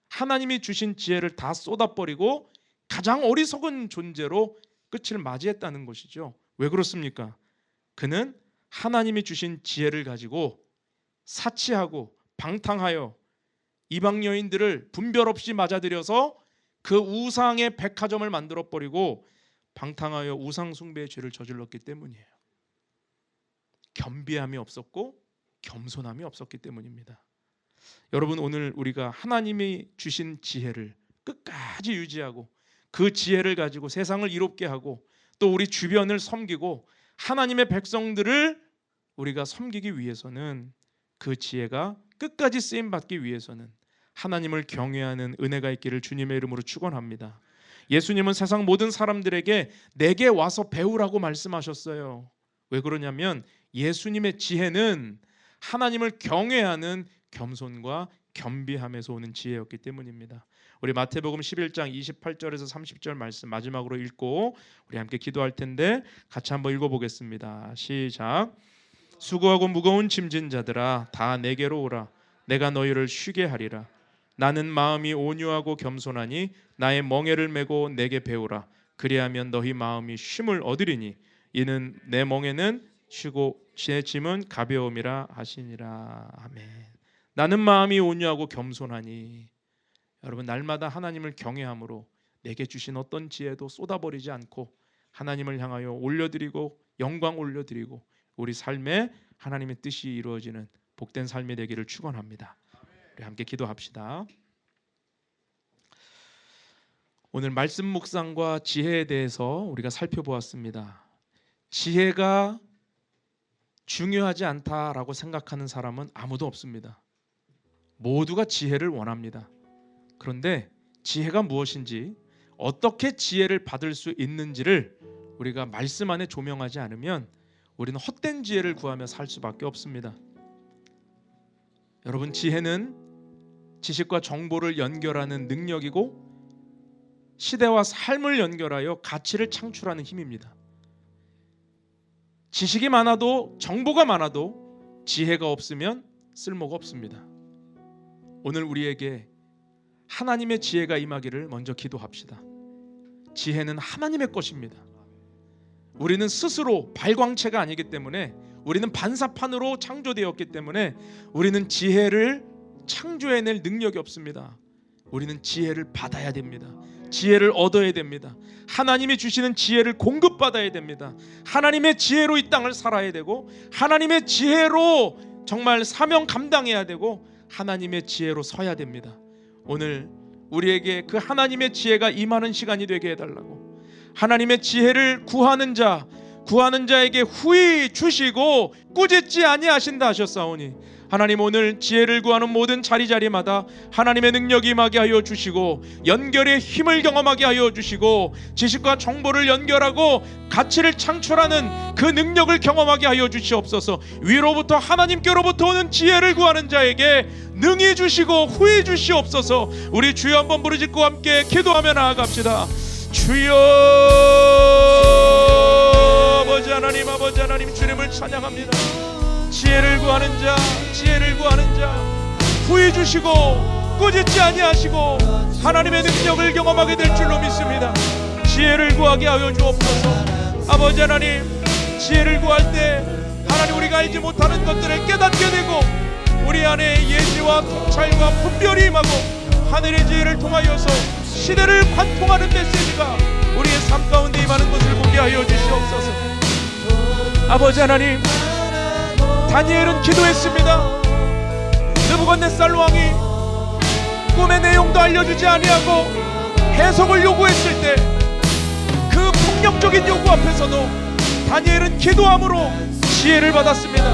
하나님이 주신 지혜를 다 쏟아버리고 가장 어리석은 존재로 끝을 맞이했다는 것이죠. 왜 그렇습니까? 그는 하나님이 주신 지혜를 가지고 사치하고 방탕하여 이방 여인들을 분별 없이 맞아들여서 그 우상의 백화점을 만들어버리고 방탕하여 우상 숭배의 죄를 저질렀기 때문이에요. 겸비함이 없었고 겸손함이 없었기 때문입니다. 여러분, 오늘 우리가 하나님이 주신 지혜를 끝까지 유지하고 그 지혜를 가지고 세상을 이롭게 하고 또 우리 주변을 섬기고 하나님의 백성들을 우리가 섬기기 위해서는, 그 지혜가 끝까지 쓰임받기 위해서는 하나님을 경외하는 은혜가 있기를 주님의 이름으로 축원합니다. 예수님은 세상 모든 사람들에게 내게 와서 배우라고 말씀하셨어요. 왜 그러냐면 예수님의 지혜는 하나님을 경외하는 겸손과 겸비함에서 오는 지혜였기 때문입니다. 우리 마태복음 11장 28절에서 30절 말씀 마지막으로 읽고 우리 함께 기도할 텐데 같이 한번 읽어보겠습니다. 시작. 수고하고 무거운 짐진 자들아 다 내게로 오라. 내가 너희를 쉬게 하리라. 나는 마음이 온유하고 겸손하니 나의 멍에를 메고 내게 배우라. 그리하면 너희 마음이 쉼을 얻으리니 이는 내 멍에는 쉬고 제 짐은 가벼움이라 하시니라. 아멘. 나는 마음이 온유하고 겸손하니, 여러분 날마다 하나님을 경외함으로 내게 주신 어떤 지혜도 쏟아버리지 않고 하나님을 향하여 올려드리고 영광 올려드리고 우리 삶에 하나님의 뜻이 이루어지는 복된 삶이 되기를 축원합니다. 우리 함께 기도합시다. 오늘 말씀 묵상과 지혜에 대해서 우리가 살펴보았습니다. 지혜가 중요하지 않다라고 생각하는 사람은 아무도 없습니다. 모두가 지혜를 원합니다. 그런데 지혜가 무엇인지, 어떻게 지혜를 받을 수 있는지를 우리가 말씀 안에 조명하지 않으면 우리는 헛된 지혜를 구하며 살 수밖에 없습니다. 여러분, 지혜는 지식과 정보를 연결하는 능력이고 시대와 삶을 연결하여 가치를 창출하는 힘입니다. 지식이 많아도 정보가 많아도 지혜가 없으면 쓸모가 없습니다. 오늘 우리에게 하나님의 지혜가 임하기를 먼저 기도합시다. 지혜는 하나님의 것입니다. 우리는 스스로 발광체가 아니기 때문에, 우리는 반사판으로 창조되었기 때문에 우리는 지혜를 창조해낼 능력이 없습니다. 우리는 지혜를 받아야 됩니다. 지혜를 얻어야 됩니다. 하나님이 주시는 지혜를 공급받아야 됩니다. 하나님의 지혜로 이 땅을 살아야 되고, 하나님의 지혜로 정말 사명 감당해야 되고, 하나님의 지혜로 서야 됩니다. 오늘 우리에게 그 하나님의 지혜가 임하는 시간이 되게 해달라고, 하나님의 지혜를 구하는 자에게 후히 주시고 꾸짖지 아니하신다 하셨사오니, 하나님 오늘 지혜를 구하는 모든 자리자리마다 하나님의 능력이 임하게 하여 주시고, 연결의 힘을 경험하게 하여 주시고, 지식과 정보를 연결하고 가치를 창출하는 그 능력을 경험하게 하여 주시옵소서. 위로부터 하나님께로부터 오는 지혜를 구하는 자에게 능히 주시고 후히 주시옵소서. 우리 주여 한번 부르짖고 함께 기도하며 나아갑시다. 주여, 아버지 하나님 주님을 찬양합니다. 지혜를 구하는 자 후히 주시고 꾸짖지 아니하시고 하나님의 능력을 경험하게 될 줄로 믿습니다. 지혜를 구하게 하여 주옵소서. 아버지 하나님, 지혜를 구할 때 하나님 우리가 알지 못하는 것들을 깨닫게 되고, 우리 안에 예지와 통찰과 분별이 임하고 하늘의 지혜를 통하여서 시대를 관통하는 메시지가 우리의 삶 가운데 임하는 것을 보게 하여 주시옵소서. 아버지 하나님, 다니엘은 기도했습니다. 느부갓네살 왕이 꿈의 내용도 알려주지 아니하고 해석을 요구했을 때 그 폭력적인 요구 앞에서도 다니엘은 기도함으로 지혜를 받았습니다.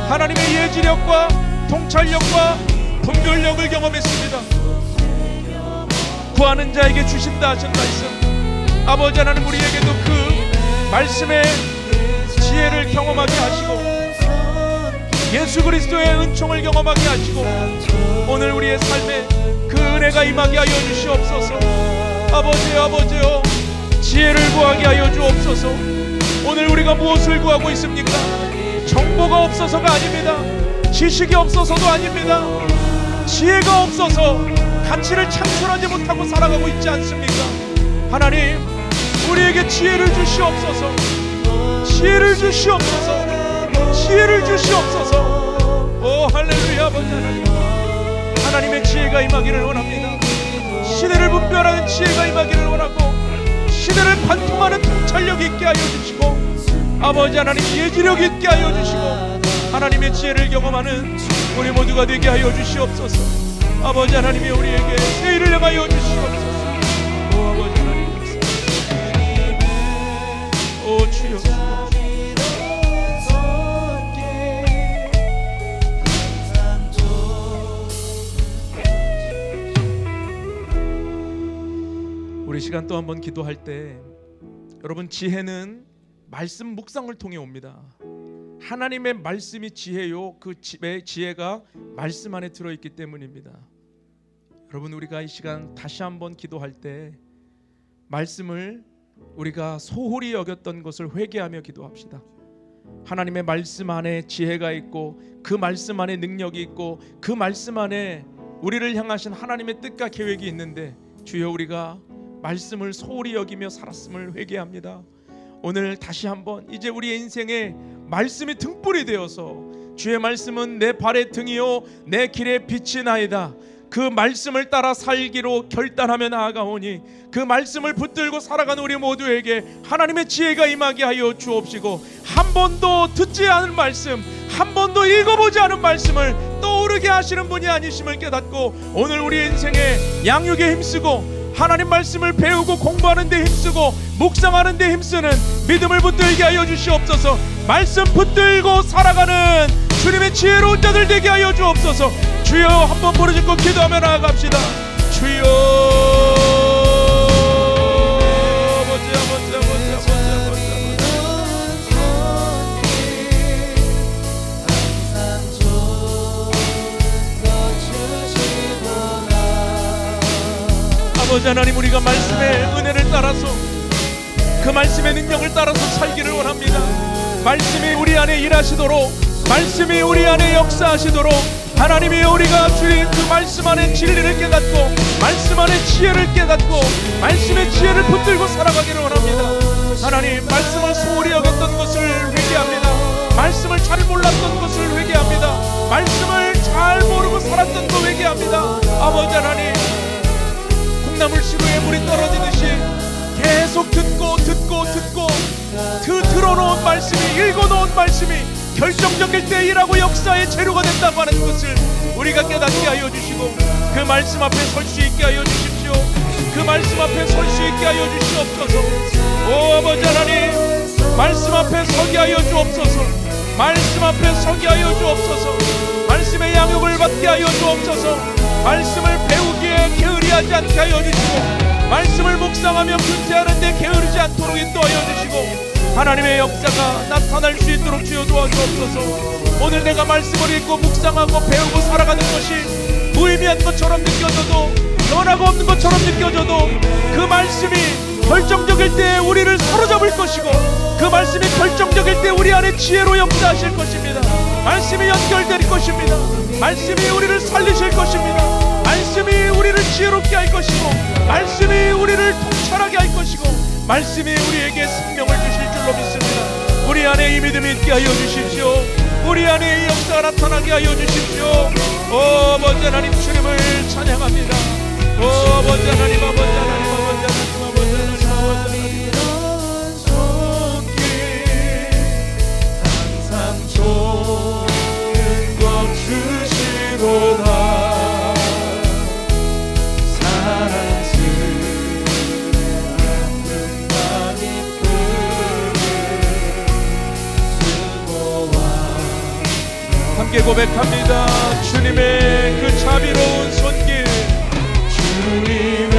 하나님의 예지력과 통찰력과 분별력을 경험했습니다. 구하는 자에게 주신다 하신 말씀, 아버지 하나님 우리에게도 그 말씀의 지혜를 경험하게 하시고 예수 그리스도의 은총을 경험하게 하시고 오늘 우리의 삶에 그 은혜가 임하게 하여 주시옵소서. 아버지여, 지혜를 구하게 하여 주옵소서. 오늘 우리가 무엇을 구하고 있습니까? 정보가 없어서가 아닙니다. 지식이 없어서도 아닙니다. 지혜가 없어서 가치를 창출하지 못하고 살아가고 있지 않습니까? 하나님, 우리에게 지혜를 주시옵소서. 지혜를 주시옵소서. 지혜를 주시옵소서. 오 할렐루야. 아버지 하나님의 지혜가 임하기를 원합니다. 시대를 분별하는 지혜가 임하기를 원하고, 시대를 관통하는 통찰력이 있게 하여 주시고, 아버지 하나님 예지력 있게 하여 주시고, 하나님의 지혜를 경험하는 우리 모두가 되게 하여 주시옵소서. 아버지 하나님이 우리에게 새 일을 행하여 주시옵소서. 오 아버지 하나님, 오 주여, 우리 시간 또 한번 기도할 때, 여러분 지혜는 말씀 묵상을 통해 옵니다. 하나님의 말씀이 지혜요, 그 지혜가 말씀 안에 들어있기 때문입니다. 여러분, 우리가 이 시간 다시 한번 기도할 때 말씀을 우리가 소홀히 여겼던 것을 회개하며 기도합시다. 하나님의 말씀 안에 지혜가 있고 그 말씀 안에 능력이 있고 그 말씀 안에 우리를 향하신 하나님의 뜻과 계획이 있는데, 주여 우리가 말씀을 소홀히 여기며 살았음을 회개합니다. 오늘 다시 한번 이제 우리의 인생에 말씀이 등불이 되어서, 주의 말씀은 내 발의 등이요 내 길의 빛이 나이다, 그 말씀을 따라 살기로 결단하며 나아가오니 그 말씀을 붙들고 살아가는 우리 모두에게 하나님의 지혜가 임하게 하여 주옵시고, 한 번도 듣지 않은 말씀, 한 번도 읽어보지 않은 말씀을 떠오르게 하시는 분이 아니심을 깨닫고, 오늘 우리 인생에 양육에 힘쓰고 하나님 말씀을 배우고 공부하는 데 힘쓰고 묵상하는 데 힘쓰는 믿음을 붙들게 하여 주시옵소서. 말씀 붙들고 살아가는 주님의 지혜로운 자들 되게 하여 주옵소서. 주여, 한번 부르짖고 기도하며 나아갑시다. 주여, 아버지 하나님, 우리가 말씀의 은혜를 따라서 그 말씀의 능력을 따라서 살기를 원합니다. 말씀이 우리 안에 일하시도록, 말씀이 우리 안에 역사하시도록, 하나님이 우리가 주신 그 말씀 안에 진리를 깨닫고 말씀 안에 지혜를 깨닫고 말씀의 지혜를 붙들고 살아가기를 원합니다. 하나님, 말씀을 소홀히 여겼던 것을 회개합니다. 말씀을 잘 몰랐던 것을 회개합니다. 말씀을 잘 모르고 살았던 것 회개합니다. 아버지 하나님, 콩나물 시루에 물이 떨어지듯이 계속 듣고 들어놓은 말씀이, 읽어놓은 말씀이 결정적일 때 일하고 역사의 재료가 된다고 하는 것을 우리가 깨닫게 하여 주시고, 그 말씀 앞에 설 수 있게 하여 주십시오. 그 말씀 앞에 설 수 있게 하여 주시옵소서. 오 아버지 하나님, 말씀 앞에 서게 하여 주옵소서. 말씀 앞에 서게 하여 주옵소서. 말씀의 양육을 받게 하여 주옵소서. 말씀을 배우기에 게으리하지 않게 하여 주시고, 말씀을 묵상하며 근세하는데 게으르지 않도록 인도하여 주시고, 하나님의 역사가 나타날 수 있도록 주여 도와주옵소서. 오늘 내가 말씀을 읽고 묵상하고 배우고 살아가는 것이 무의미한 것처럼 느껴져도, 변화가 없는 것처럼 느껴져도, 그 말씀이 결정적일 때 우리를 사로잡을 것이고, 그 말씀이 결정적일 때 우리 안에 지혜로 역사하실 것입니다. 말씀이 연결될 것입니다. 말씀이 우리를 살리실 것입니다. 말씀이 우리를 지혜롭게 할 것이고, 말씀이 우리를 통찰하게 할 것이고, 말씀이 우리에게 생명을 주실 줄로 믿습니다. 우리 안에 이 믿음이 있게 하여 주십시오. 우리 안에 이 역사가 나타나게 하여 주십시오. 오 아버지 하나님, 주님을 찬양합니다. 오 아버지 하나님, 아버지 하나님, 아버지 하나님, 아버지 하나님, 아버지 하나님, 항상 좋은 것 주시로다. 함께 고백합니다. 주님의 그 자비로운 손길, 주님의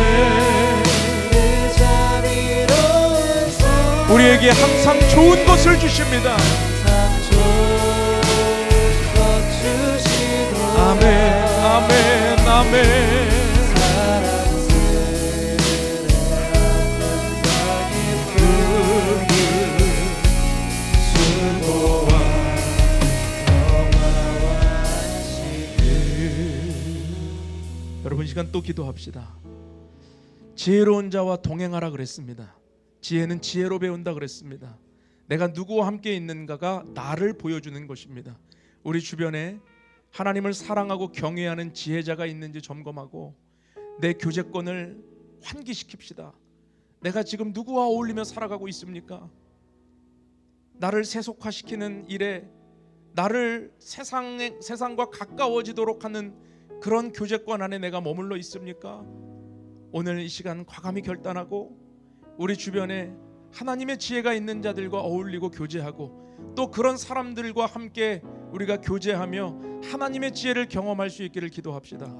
그 자비로운 손길, 우리에게 항상 좋은 것을 주십니다. 아멘, 아멘, 아멘. 여러분, 이 시간 또 기도합시다. 지혜로운 자와 동행하라 그랬습니다. 지혜는 지혜로 배운다 그랬습니다. 내가 누구와 함께 있는가가 나를 보여주는 것입니다. 우리 주변에 하나님을 사랑하고 경외하는 지혜자가 있는지 점검하고 내 교제권을 환기시킵시다. 내가 지금 누구와 어울리며 살아가고 있습니까? 나를 세속화시키는 일에, 나를 세상과 가까워지도록 하는 그런 교제권 안에 내가 머물러 있습니까? 오늘 이 시간 과감히 결단하고 우리 주변에 하나님의 지혜가 있는 자들과 어울리고 교제하고, 또 그런 사람들과 함께 우리가 교제하며 하나님의 지혜를 경험할 수 있기를 기도합시다.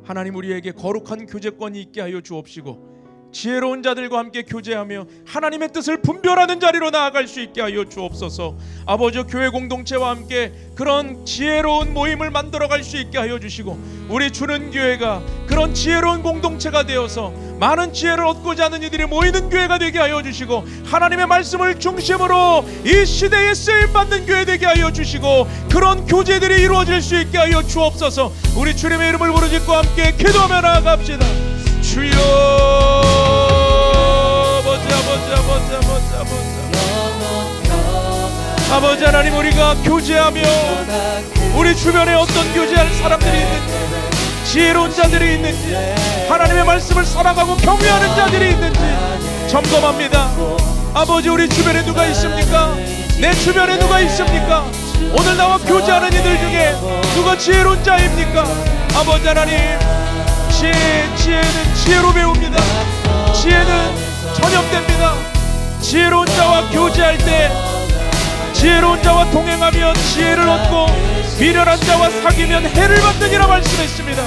하나님, 우리에게 거룩한 교제권이 있게 하여 주옵시고, 지혜로운 자들과 함께 교제하며 하나님의 뜻을 분별하는 자리로 나아갈 수 있게 하여 주옵소서. 아버지, 교회 공동체와 함께 그런 지혜로운 모임을 만들어갈 수 있게 하여 주시고, 우리 주는 교회가 그런 지혜로운 공동체가 되어서 많은 지혜를 얻고자 하는 이들이 모이는 교회가 되게 하여 주시고, 하나님의 말씀을 중심으로 이 시대에 쓰임받는 교회 되게 하여 주시고, 그런 교제들이 이루어질 수 있게 하여 주옵소서. 우리 주님의 이름을 부르짖고 함께 기도하며 나아갑시다. 주여, 아버지 하나님, 우리가 교제하며 우리 주변에 어떤 교제할 사람들이 있는지, 지혜로운 자들이 있는지, 하나님의 말씀을 사랑하고 경외하는 자들이 있는지 점검합니다. 아버지, 우리 주변에 누가 있습니까? 내 주변에 누가 있습니까? 오늘 나와 교제하는 이들 중에 누가 지혜로운 자입니까? 아버지 하나님, 지혜는 지혜로 배웁니다. 지혜는 전염됩니다. 지혜로운 자와 교제할 때, 지혜로운 자와 동행하면 지혜를 얻고 미련한 자와 사귀면 해를 받느니라 말씀했습니다.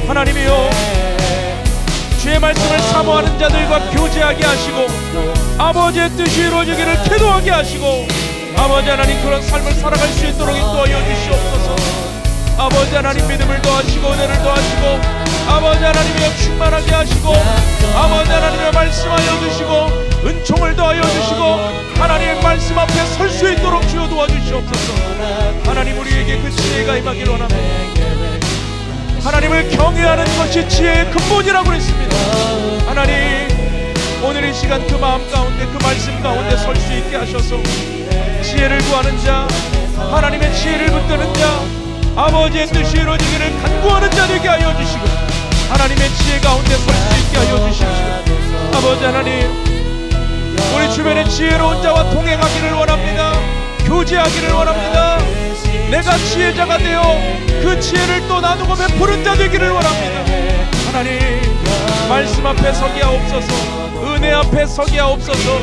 하나님이여, 주의 말씀을 사모하는 자들과 교제하게 하시고 아버지의 뜻이 이루어지기를 기도하게 하시고, 아버지 하나님, 그런 삶을 살아갈 수 있도록 인도하여 주시옵소서. 아버지 하나님, 믿음을 더하시고 은혜를 더하시고, 아버지 하나님이여 충만하게 하시고, 아버지 하나님의 말씀하여 주시고 은총을 더하여 주시고, 하나님의 말씀 앞에 설 수 있도록 주여 도와주시옵소서. 하나님, 우리에게 그 지혜가 임하기를 원합니다. 하나님을 경외하는 것이 지혜의 근본이라고 했습니다. 하나님, 오늘 이 시간 그 마음 가운데, 그 말씀 가운데 설 수 있게 하셔서 지혜를 구하는 자, 하나님의 지혜를 붙드는 자, 아버지의 뜻이 이루어지기를 간구하는 자 되게 하여 주시고, 하나님의 지혜 가운데 설 수 있게 하여 주십시오. 아버지 하나님, 우리 주변에 지혜로운 자와 동행하기를 원합니다. 교제하기를 원합니다. 내가 지혜자가 되어 그 지혜를 또 나누고 베푸는 자 되기를 원합니다. 하나님, 말씀 앞에 서게 하옵소서. 은혜 앞에 서게 하옵소서.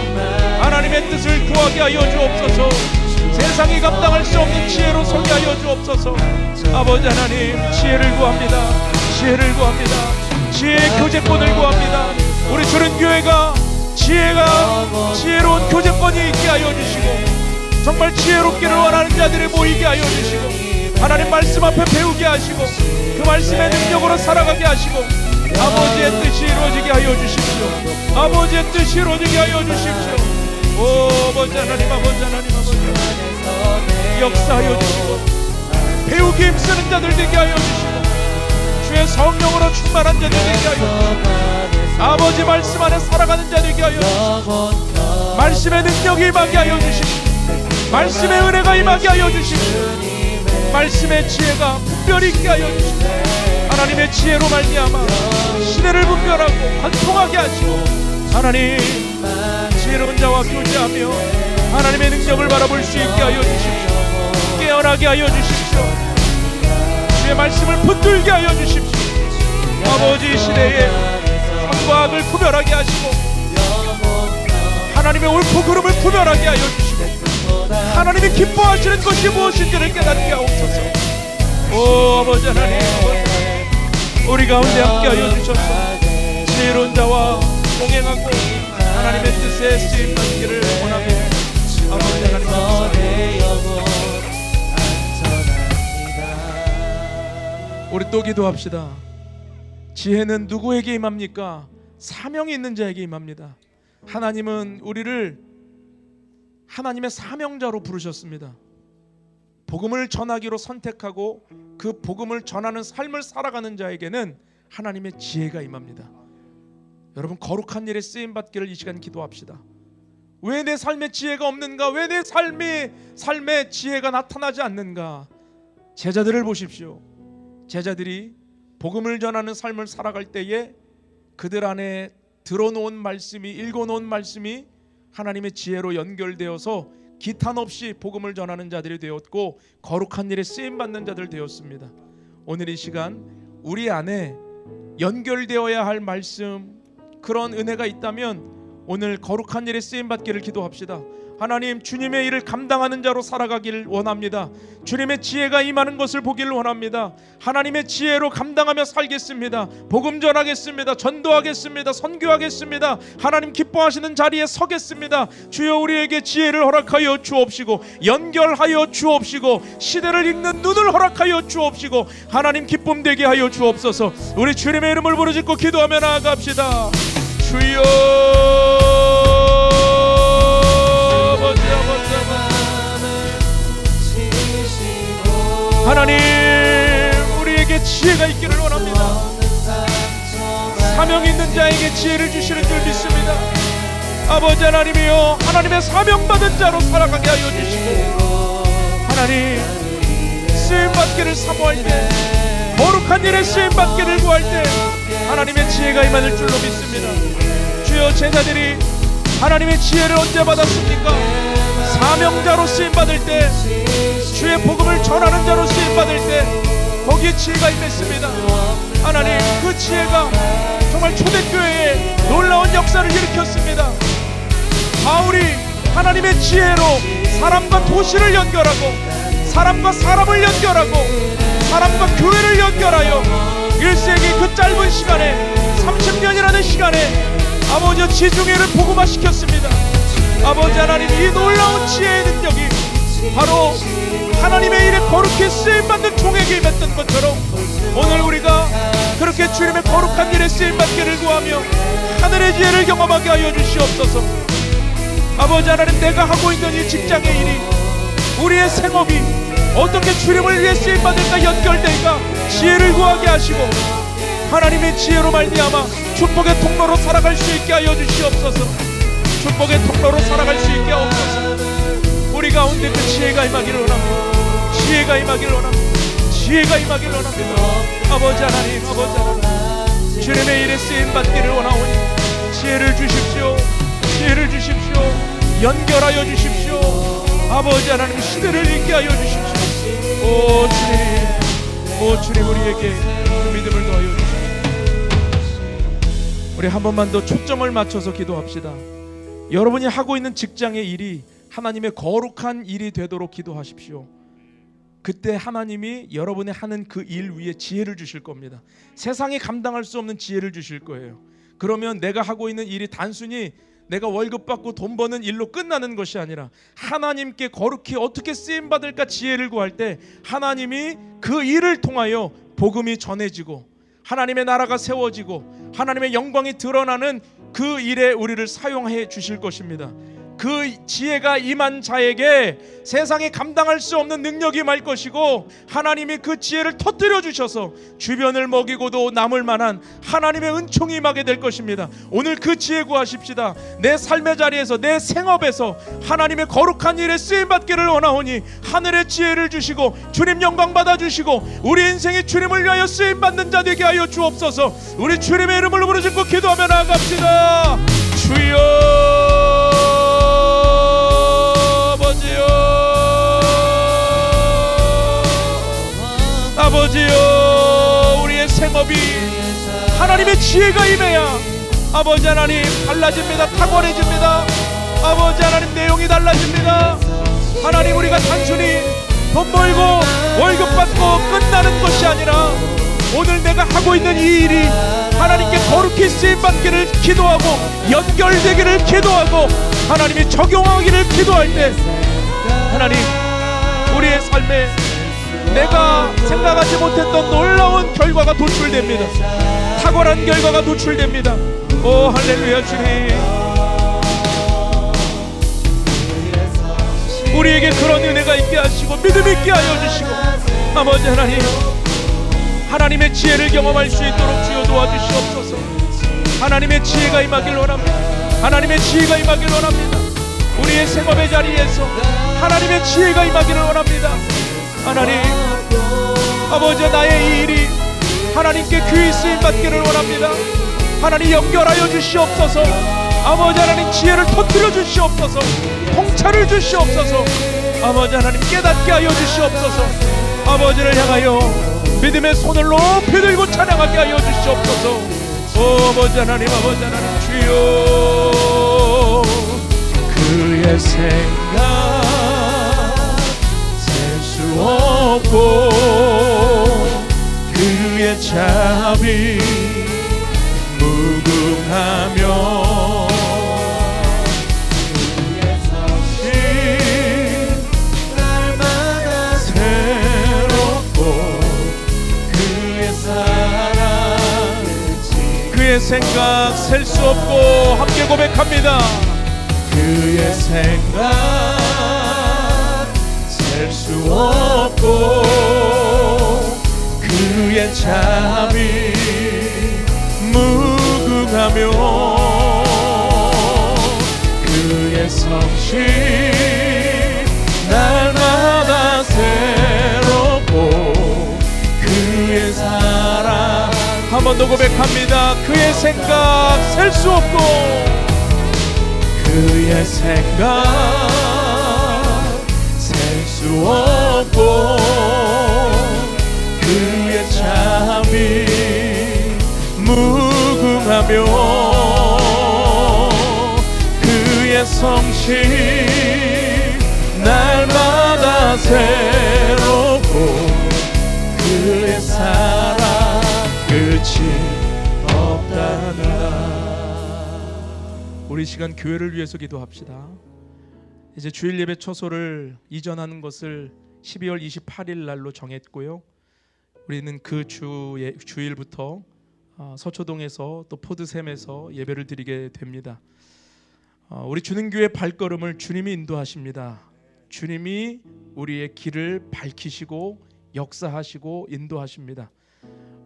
하나님의 뜻을 구하게 하여 주옵소서. 세상이 감당할 수 없는 지혜로 서게 하여 주옵소서. 아버지 하나님, 지혜를 구합니다. 지혜를 구합니다. 지혜의 교제권을 구합니다. 우리 주는 교회가 지혜로운 교제권이 있게 하여 주시고, 정말 지혜롭기를 원하는 자들이 모이게 하여 주시고, 하나님 말씀 앞에 배우게 하시고, 그 말씀의 능력으로 살아가게 하시고, 아버지의 뜻이 이루어지게 하여 주십시오. 아버지의 뜻이 이루어지게 하여 주십시오. 오 아버지 하나님, 아버지 하나님, 아버지 하나님, 역사하여 주시고 배우기 힘쓰는 자들 되게 하여 주시고, 주의 성령으로 충만한 자들 되게 하여 주시고, 아버지 말씀 안에 살아가는 자 되게 하여 주시고, 말씀의 능력이 임하게 하여 주십시오. 말씀의 은혜가 임하게 하여 주십시오. 말씀의 지혜가 분별이 있게 하여 주십시오. 하나님의 지혜로 말미암아 시대를 분별하고 관통하게 하시고, 하나님, 지혜로운 자와 교제하며 하나님의 능력을 바라볼 수 있게 하여 주십시오. 깨어나게 하여 주십시오. 주의 말씀을 붙들게 하여 주십시오. 아버지, 시대에 선과 악을 구별하게 하시고, 하나님의 옳고 그름을 구별하게 하여 주시고, 하나님이 기뻐하시는 것이 무엇인지를 깨닫게 하옵소서. 오 아버지 하나님, 우리 가운데 함께 하여 주셔서 지혜로운 자와 동행하고 하나님의 뜻에 쓰임받기를 원합니다. 아버지 하나님, 감사합니다. 우리 또 기도합시다. 지혜는 누구에게 임합니까? 사명이 있는 자에게 임합니다. 하나님은 우리를 하나님의 사명자로 부르셨습니다. 복음을 전하기로 선택하고 그 복음을 전하는 삶을 살아가는 자에게는 하나님의 지혜가 임합니다. 여러분, 거룩한 일에 쓰임받기를 이 시간 기도합시다. 왜 내 삶에 지혜가 없는가? 왜 내 삶에 지혜가 나타나지 않는가? 제자들을 보십시오. 제자들이 복음을 전하는 삶을 살아갈 때에 그들 안에 들어놓은 말씀이, 읽어놓은 말씀이 하나님의 지혜로 연결되어서 기탄 없이 복음을 전하는 자들이 되었고, 거룩한 일에 쓰임받는 자들 되었습니다. 오늘 이 시간 우리 안에 연결되어야 할 말씀, 그런 은혜가 있다면 오늘 거룩한 일에 쓰임받기를 기도합시다. 하나님, 주님의 일을 감당하는 자로 살아가길 원합니다. 주님의 지혜가 임하는 것을 보길 원합니다. 하나님의 지혜로 감당하며 살겠습니다. 복음 전하겠습니다. 전도하겠습니다. 선교하겠습니다. 하나님 기뻐하시는 자리에 서겠습니다. 주여, 우리에게 지혜를 허락하여 주옵시고, 연결하여 주옵시고, 시대를 읽는 눈을 허락하여 주옵시고, 하나님 기쁨 되게 하여 주옵소서. 우리 주님의 이름을 부르짖고 기도하며 나아갑시다. 주여, 하나님, 우리에게 지혜가 있기를 원합니다. 사명 있는 자에게 지혜를 주시는 줄 믿습니다. 아버지 하나님이여, 하나님의 사명받은 자로 살아가게 하여 주시고, 하나님 쓰임받기를 사모할 때, 거룩한 일에 쓰임받기를 구할 때 하나님의 지혜가 임할 줄로 믿습니다. 주여, 제자들이 하나님의 지혜를 언제 받았습니까? 사명자로 쓰임받을 때, 주의 복음을 전하는 자로 쓰임받을 때 거기에 지혜가 임했습니다. 하나님, 그 지혜가 정말 초대교회에 놀라운 역사를 일으켰습니다. 바울이 하나님의 지혜로 사람과 도시를 연결하고, 사람과 사람을 연결하고, 사람과 교회를 연결하여 1세기 그 짧은 시간에, 30년이라는 시간에 아버지 지중해를 복음화시켰습니다. 아버지 하나님, 이 놀라운 지혜의 능력이 바로 하나님의 일에 거룩히 쓰임받는 종에게 임했던 것처럼, 오늘 우리가 그렇게 주님의 거룩한 일에 쓰임받기를 구하며 하늘의 지혜를 경험하게 하여 주시옵소서. 아버지 하나님, 내가 하고 있는 이 직장의 일이, 우리의 생업이 어떻게 주님을 위해 쓰임받을까 연결될까 지혜를 구하게 하시고, 하나님의 지혜로 말미암아 축복의 통로로 살아갈 수 있게 하여 주시옵소서. 축복의 통로로 살아갈 수 있게 하옵소서. 우리 가운데 그 지혜가 임하기를 원합니다. 지혜가 임하기를 원합니다. 지혜가 임하기를 원합니다. 아버지 하나님, 아버지 하나님, 주님의 일에 쓰임받기를 원하오니 지혜를 주십시오. 지혜를 주십시오. 연결하여 주십시오. 아버지 하나님, 시대를 읽게 하여 주십시오. 오 주님, 오 주님, 우리에게 그 믿음을 더하여 주십시오. 우리 한 번만 더 초점을 맞춰서 기도합시다. 여러분이 하고 있는 직장의 일이 하나님의 거룩한 일이 되도록 기도하십시오. 그때 하나님이 여러분이 하는 그 일 위에 지혜를 주실 겁니다. 세상이 감당할 수 없는 지혜를 주실 거예요. 그러면 내가 하고 있는 일이 단순히 내가 월급 받고 돈 버는 일로 끝나는 것이 아니라, 하나님께 거룩히 어떻게 쓰임받을까 지혜를 구할 때 하나님이 그 일을 통하여 복음이 전해지고, 하나님의 나라가 세워지고, 하나님의 영광이 드러나는 그 일에 우리를 사용해 주실 것입니다. 그 지혜가 임한 자에게 세상에 감당할 수 없는 능력이 임할 것이고, 하나님이 그 지혜를 터뜨려 주셔서 주변을 먹이고도 남을 만한 하나님의 은총이 임하게 될 것입니다. 오늘 그 지혜 구하십시다. 내 삶의 자리에서, 내 생업에서 하나님의 거룩한 일에 쓰임받기를 원하오니 하늘의 지혜를 주시고 주님 영광 받아주시고 우리 인생이 주님을 위하여 쓰임받는 자 되게 하여 주옵소서. 우리 주님의 이름을 부르짖고 기도하며 나아갑시다. 주여, 아버지요, 우리의 생업이 하나님의 지혜가 임해야 아버지 하나님 달라집니다. 탁월해집니다. 아버지 하나님, 내용이 달라집니다. 하나님, 우리가 단순히 돈 벌고 월급 받고 끝나는 것이 아니라, 오늘 내가 하고 있는 이 일이 하나님께 거룩히 쓰임받기를 기도하고, 연결되기를 기도하고, 하나님이 적용하기를 기도할 때 하나님, 우리의 삶에 내가 생각하지 못했던 놀라운 결과가 도출됩니다. 탁월한 결과가 도출됩니다. 오 할렐루야. 주님, 우리에게 그런 은혜가 있게 하시고 믿음 있게 하여 주시고, 아버지 하나님, 하나님의 지혜를 경험할 수 있도록 주여 도와주시옵소서. 하나님의 지혜가 임하길 원합니다. 하나님의 지혜가 임하길 원합니다. 우리의 생업의 자리에서 하나님의 지혜가 임하기를 원합니다. 하나님, 아버지, 나의 이 일이 하나님께 귀히 쓰임받기를 원합니다. 하나님, 연결하여 주시옵소서. 아버지 하나님, 지혜를 터뜨려 주시옵소서. 통찰을 주시옵소서. 아버지 하나님, 깨닫게 하여 주시옵소서. 아버지를 향하여 믿음의 손을 높이 들고 찬양하게 하여 주시옵소서. 오 아버지 하나님, 아버지 하나님, 주여, 그의 생각 셀 수 없고 그의 자비 무궁하며 그의 성실 날마다 새롭고 그의 사랑 그의 생각 셀 수 없고 함께 고백합니다. 그의 생각 셀 수 없고 그의 자비 무궁하며 그의 성실 날마다 새롭고 그의 사랑 한 번 더 고백합니다. 그의 생각 셀 수 없고 그의 생각 셀 수 없고 그의 자비 무궁하며 그의 성실 날마다 새롭고 그의 사랑 끝이 없다느라. 우리 시간 교회를 위해서 기도합시다. 이제 주일 예배 처소를 이전하는 것을 12월 28일 날로 정했고요. 우리는 그 주일부터 서초동에서 또 포드샘에서 예배를 드리게 됩니다. 우리 주는교회 발걸음을 주님이 인도하십니다. 주님이 우리의 길을 밝히시고 역사하시고 인도하십니다.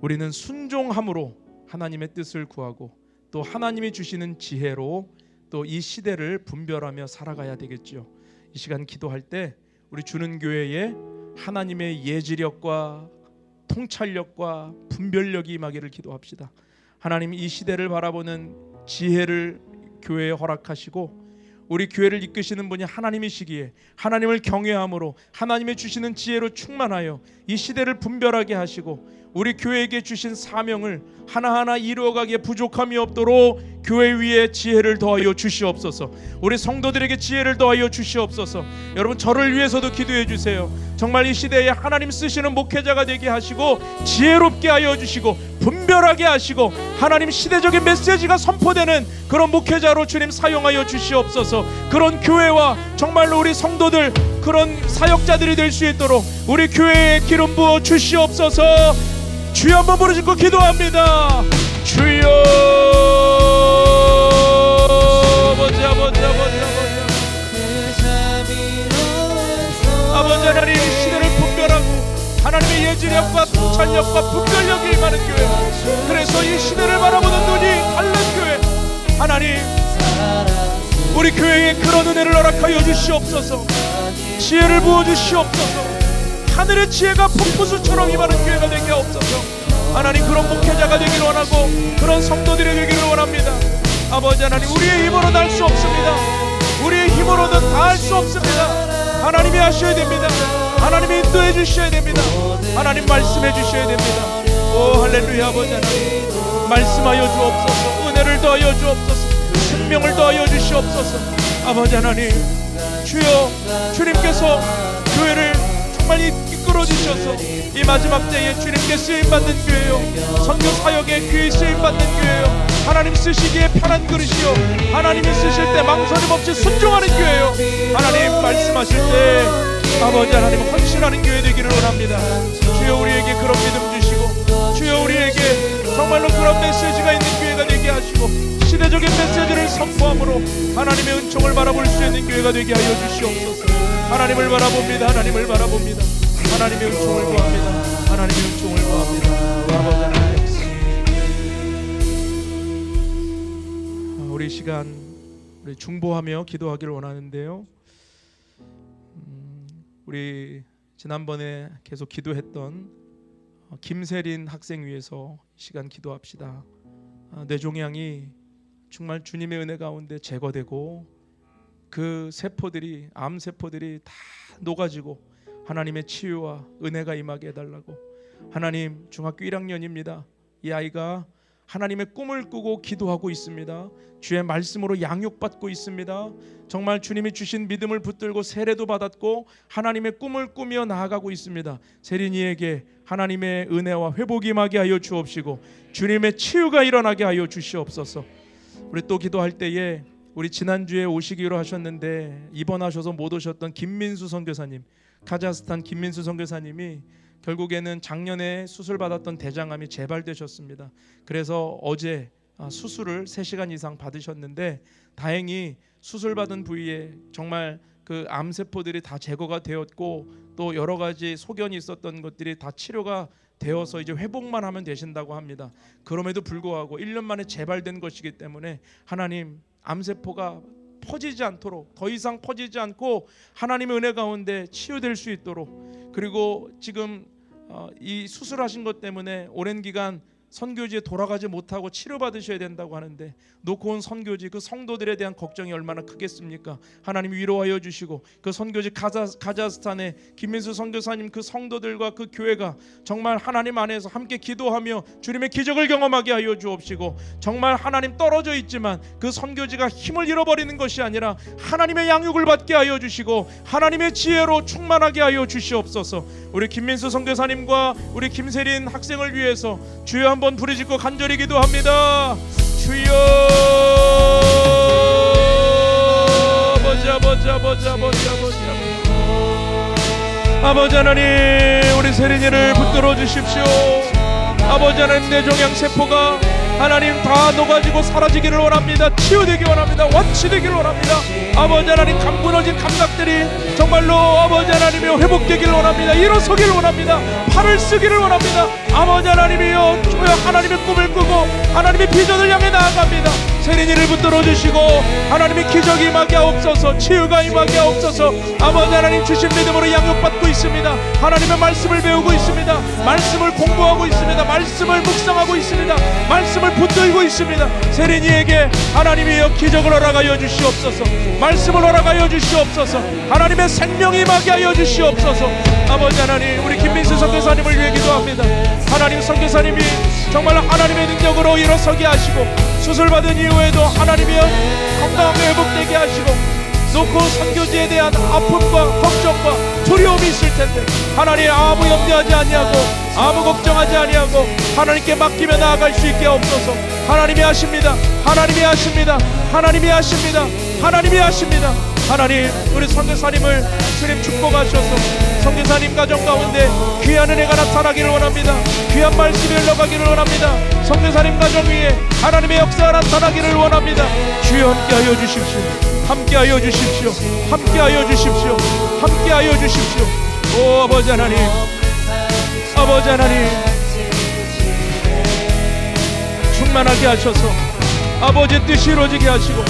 우리는 순종함으로 하나님의 뜻을 구하고 또 하나님이 주시는 지혜로 또 이 시대를 분별하며 살아가야 되겠죠. 이 시간 기도할 때 우리 주는교회에 하나님의 예지력과 통찰력과 분별력이 임하기를 기도합시다. 하나님 이 시대를 바라보는 지혜를 교회에 허락하시고 우리 교회를 이끄시는 분이 하나님이시기에 하나님을 경외함으로 하나님의 주시는 지혜로 충만하여 이 시대를 분별하게 하시고 우리 교회에게 주신 사명을 하나하나 이루어가기에 부족함이 없도록 교회 위에 지혜를 더하여 주시옵소서. 우리 성도들에게 지혜를 더하여 주시옵소서. 여러분 저를 위해서도 기도해 주세요. 정말 이 시대에 하나님 쓰시는 목회자가 되게 하시고 지혜롭게 하여 주시고 분별하게 하시고 하나님 시대적인 메시지가 선포되는 그런 목회자로 주님 사용하여 주시옵소서. 그런 교회와 정말로 우리 성도들 그런 사역자들이 될 수 있도록 우리 교회에 기름 부어 주시옵소서. 주여 한번 부르짖고 기도합니다. 주여 아버지 아버지 아버지 아버지 하나님 이 시대를 분별하고 하나님의 예지력과 통찰력과 분별력이 임하는 교회 그래서 이 시대를 바라보는 눈이 다른 교회 하나님 우리 교회에 그런 은혜를 허락하여 주시옵소서. 지혜를 부어주시옵소서. 하늘의 지혜가 폭포수처럼 임하는 교회가 되게 하옵소서. 하나님 그런 목회자가 되기를 원하고 그런 성도들이 되기를 원합니다. 아버지 하나님 우리의 힘으로는 할 수 없습니다. 우리의 힘으로는 다 할 수 없습니다. 하나님이 하셔야 됩니다. 하나님이 인도해 주셔야 됩니다. 하나님 말씀해 주셔야 됩니다. 오 할렐루야. 아버지 하나님 말씀하여 주옵소서. 은혜를 더하여 주옵소서. 생명을 더하여 주시옵소서. 아버지 하나님 주여 주님께서 교회를 정말 이끌어 주셔서 이 마지막 때에 주님께 쓰임받는 교회요 선교 사역에 귀히 쓰임받는 교회요 하나님 쓰시기에 편한 그릇이요 하나님이 쓰실 때 망설임 없이 순종하는 교회요 하나님 말씀하실 때 아버지 하나님 헌신하는 교회 되기를 원합니다. 주여 우리에게 그런 믿음 주시고 주여 우리에게 정말로 그런 메시지가 있는 교회가 되게 하시고 시대적인 메시지를 선포함으로 하나님의 은총을 바라볼 수 있는 교회가 되게 하여 주시옵소서. 하나님을 바라봅니다. 하나님을 바라봅니다. 하나님의 은총을 구합니다. 하나님의 은총을 구합니다. 아버지 하나님 우리 시간 우리 중보하며 기도하기를 원하는데요. 우리 지난번에 계속 기도했던 김세린 학생 위해서 시간 기도합시다. 뇌종양이 정말 주님의 은혜 가운데 제거되고 그 세포들이 암세포들이 다 녹아지고 하나님의 치유와 은혜가 임하게 해달라고. 하나님 중학교 1학년입니다. 이 아이가 하나님의 꿈을 꾸고 기도하고 있습니다. 주의 말씀으로 양육받고 있습니다. 정말 주님이 주신 믿음을 붙들고 세례도 받았고 하나님의 꿈을 꾸며 나아가고 있습니다. 세린이에게 하나님의 은혜와 회복이 임하게 하여 주옵시고 주님의 치유가 일어나게 하여 주시옵소서. 우리 또 기도할 때에 우리 지난주에 오시기로 하셨는데 입원하셔서 못 오셨던 김민수 선교사님, 카자흐스탄 김민수 선교사님이 결국에는 작년에 수술받았던 대장암이 재발되셨습니다. 그래서 어제 수술을 3시간 이상 받으셨는데 다행히 수술받은 부위에 정말 그 암세포들이 다 제거가 되었고 또 여러 가지 소견이 있었던 것들이 다 치료가 되어서 이제 회복만 하면 되신다고 합니다. 그럼에도 불구하고 1년 만에 재발된 것이기 때문에 하나님 암세포가 퍼지지 않도록 더 이상 퍼지지 않고 하나님의 은혜 가운데 치유될 수 있도록, 그리고 지금 이 수술하신 것 때문에 오랜 기간 선교지에 돌아가지 못하고 치료받으셔야 된다고 하는데 놓고 온 선교지 그 성도들에 대한 걱정이 얼마나 크겠습니까? 하나님 위로하여 주시고 그 선교지 카자흐스탄의 김민수 선교사님 그 성도들과 그 교회가 정말 하나님 안에서 함께 기도하며 주님의 기적을 경험하게 하여 주옵시고, 정말 하나님 떨어져 있지만 그 선교지가 힘을 잃어버리는 것이 아니라 하나님의 양육을 받게 하여 주시고 하나님의 지혜로 충만하게 하여 주시옵소서. 우리 김민수 선교사님과 우리 김세린 학생을 위해서 주여 한번 부르짖고 간절히 기도합니다. 주여 아버지 하나님, 우리 세린이를 붙들어 주십시오. 아버지 하나님, 내 종양세포가 하나님 다 녹아지고 사라지기를 원합니다. 치유되기 원합니다. 완치되기를 원합니다. 아버지 하나님, 감 무너진 감각들이 정말로 아버지 하나님이 회복되기를 원합니다. 일어서기를 원합니다. 팔을 쓰기를 원합니다. 아버지 하나님이여, 주여 하나님의 꿈을 꾸고 하나님의 비전을 향해 나아갑니다. 세린이를 붙들어 주시고 하나님의 기적이 임하게 하옵소서, 치유가 임하게 하옵소서. 아버지 하나님, 주신 믿음으로 양육받고 있습니다. 하나님의 말씀을 배우고 있습니다. 말씀을 공부하고 있습니다. 말씀을 묵상하고 있습니다. 말씀을 붙들고 있습니다. 세린이에게 하나님이여 기적을 허락하여 주시옵소서. 말씀을 허락하여 주시옵소서. 하나님의 생명이 임하게 하여 주시옵소서. 아버지 하나님, 우리 김민수 선교사님을 위해 기도합니다. 하나님, 선교사님이 정말 하나님의 능력으로 일어서게 하시고 수술받은 이후에도 하나님이여 건강하게 회복되게 하시고, 놓고 선교지에 대한 아픔과 걱정과 두려움이 있을 텐데 하나님 아무 염려하지 아니하고 아무 걱정하지 아니하고 하나님께 맡기며 나아갈 수 있게 하옵소서. 하나님이 하십니다. 하나님이 하십니다. 하나님이 하십니다. 하나님이 하십니다. 하나님, 우리 선교사님을 주님 축복하셔서 선교사님 가정 가운데 귀한 은혜가 나타나기를 원합니다. 귀한 말씀이 흘러가기를 원합니다. 선교사님 가정 위에 하나님의 역사가 나타나기를 원합니다. 주여 함께하여 주십시오. 함께하여 주십시오. 함께하여 주십시오. 함께하여 주십시오. 오 아버지 하나님, 아버지 하나님, 충만하게 하셔서 아버지의 뜻이 이루어지게 하시고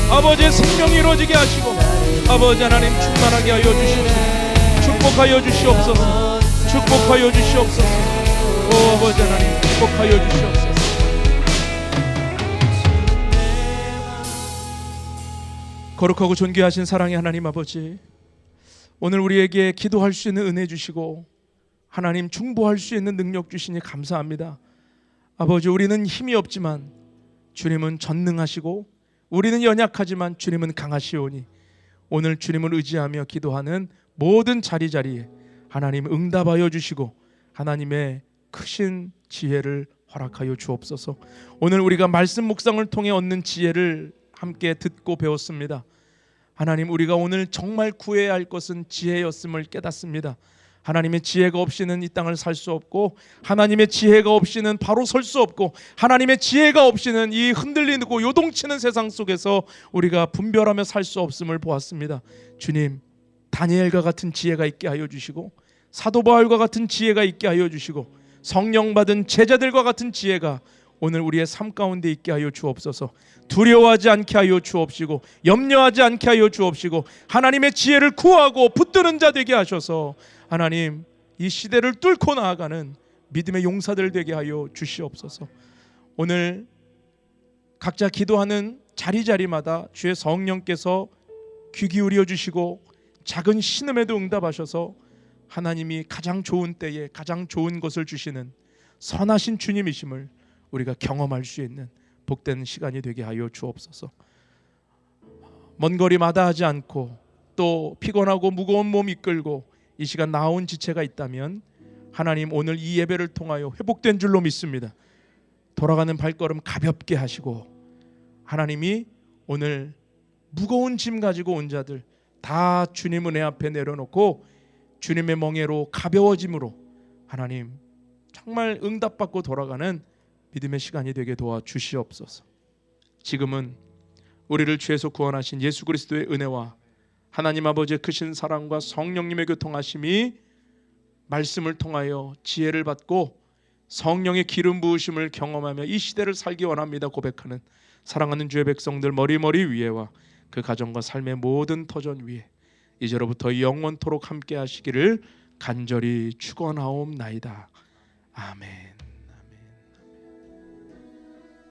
아버지의 생명이 이루어지게 하시고 아버지 하나님 충만하게 하여 주십시오. 축복하여 주시옵소서. 축복하여 주시옵소서. 오 아버지 하나님, 축복하여 주시옵소서. 거룩하고 존귀하신 사랑의 하나님 아버지, 오늘 우리에게 기도할 수 있는 은혜 주시고 하나님 중보할 수 있는 능력 주시니 감사합니다. 아버지, 우리는 힘이 없지만 주님은 전능하시고 우리는 연약하지만 주님은 강하시오니 오늘 주님을 의지하며 기도하는 모든 자리자리에 하나님 응답하여 주시고 하나님의 크신 지혜를 허락하여 주옵소서. 오늘 우리가 말씀 묵상을 통해 얻는 지혜를 함께 듣고 배웠습니다. 하나님, 우리가 오늘 정말 구해야 할 것은 지혜였음을 깨닫습니다. 하나님의 지혜가 없이는 이 땅을 살 수 없고 하나님의 지혜가 없이는 바로 설 수 없고 하나님의 지혜가 없이는 이 흔들리고 요동치는 세상 속에서 우리가 분별하며 살 수 없음을 보았습니다. 주님, 다니엘과 같은 지혜가 있게 하여 주시고 사도 바울과 같은 지혜가 있게 하여 주시고 성령 받은 제자들과 같은 지혜가 오늘 우리의 삶 가운데 있게 하여 주옵소서. 두려워하지 않게 하여 주옵시고 염려하지 않게 하여 주옵시고 하나님의 지혜를 구하고 붙드는 자 되게 하셔서 하나님, 이 시대를 뚫고 나아가는 믿음의 용사들 되게 하여 주시옵소서. 오늘 각자 기도하는 자리자리마다 주의 성령께서 귀 기울여 주시고 작은 신음에도 응답하셔서 하나님이 가장 좋은 때에 가장 좋은 것을 주시는 선하신 주님이심을 우리가 경험할 수 있는 복된 시간이 되게 하여 주옵소서. 먼 거리 마다하지 않고 또 피곤하고 무거운 몸 이끌고 이 시간 나온 지체가 있다면 하나님 오늘 이 예배를 통하여 회복된 줄로 믿습니다. 돌아가는 발걸음 가볍게 하시고 하나님이 오늘 무거운 짐 가지고 온 자들 다 주님 은혜 앞에 내려놓고 주님의 멍에로 가벼워짐으로 하나님 정말 응답받고 돌아가는 믿음의 시간이 되게 도와주시옵소서. 지금은 우리를 죄에서 구원하신 예수 그리스도의 은혜와 하나님 아버지의 크신 사랑과 성령님의 교통하심이 말씀을 통하여 지혜를 받고 성령의 기름 부으심을 경험하며 이 시대를 살기 원합니다 고백하는 사랑하는 주의 백성들 머리머리 위에와 그 가정과 삶의 모든 터전 위에 이제로부터 영원토록 함께 하시기를 간절히 축원하옵나이다. 아멘.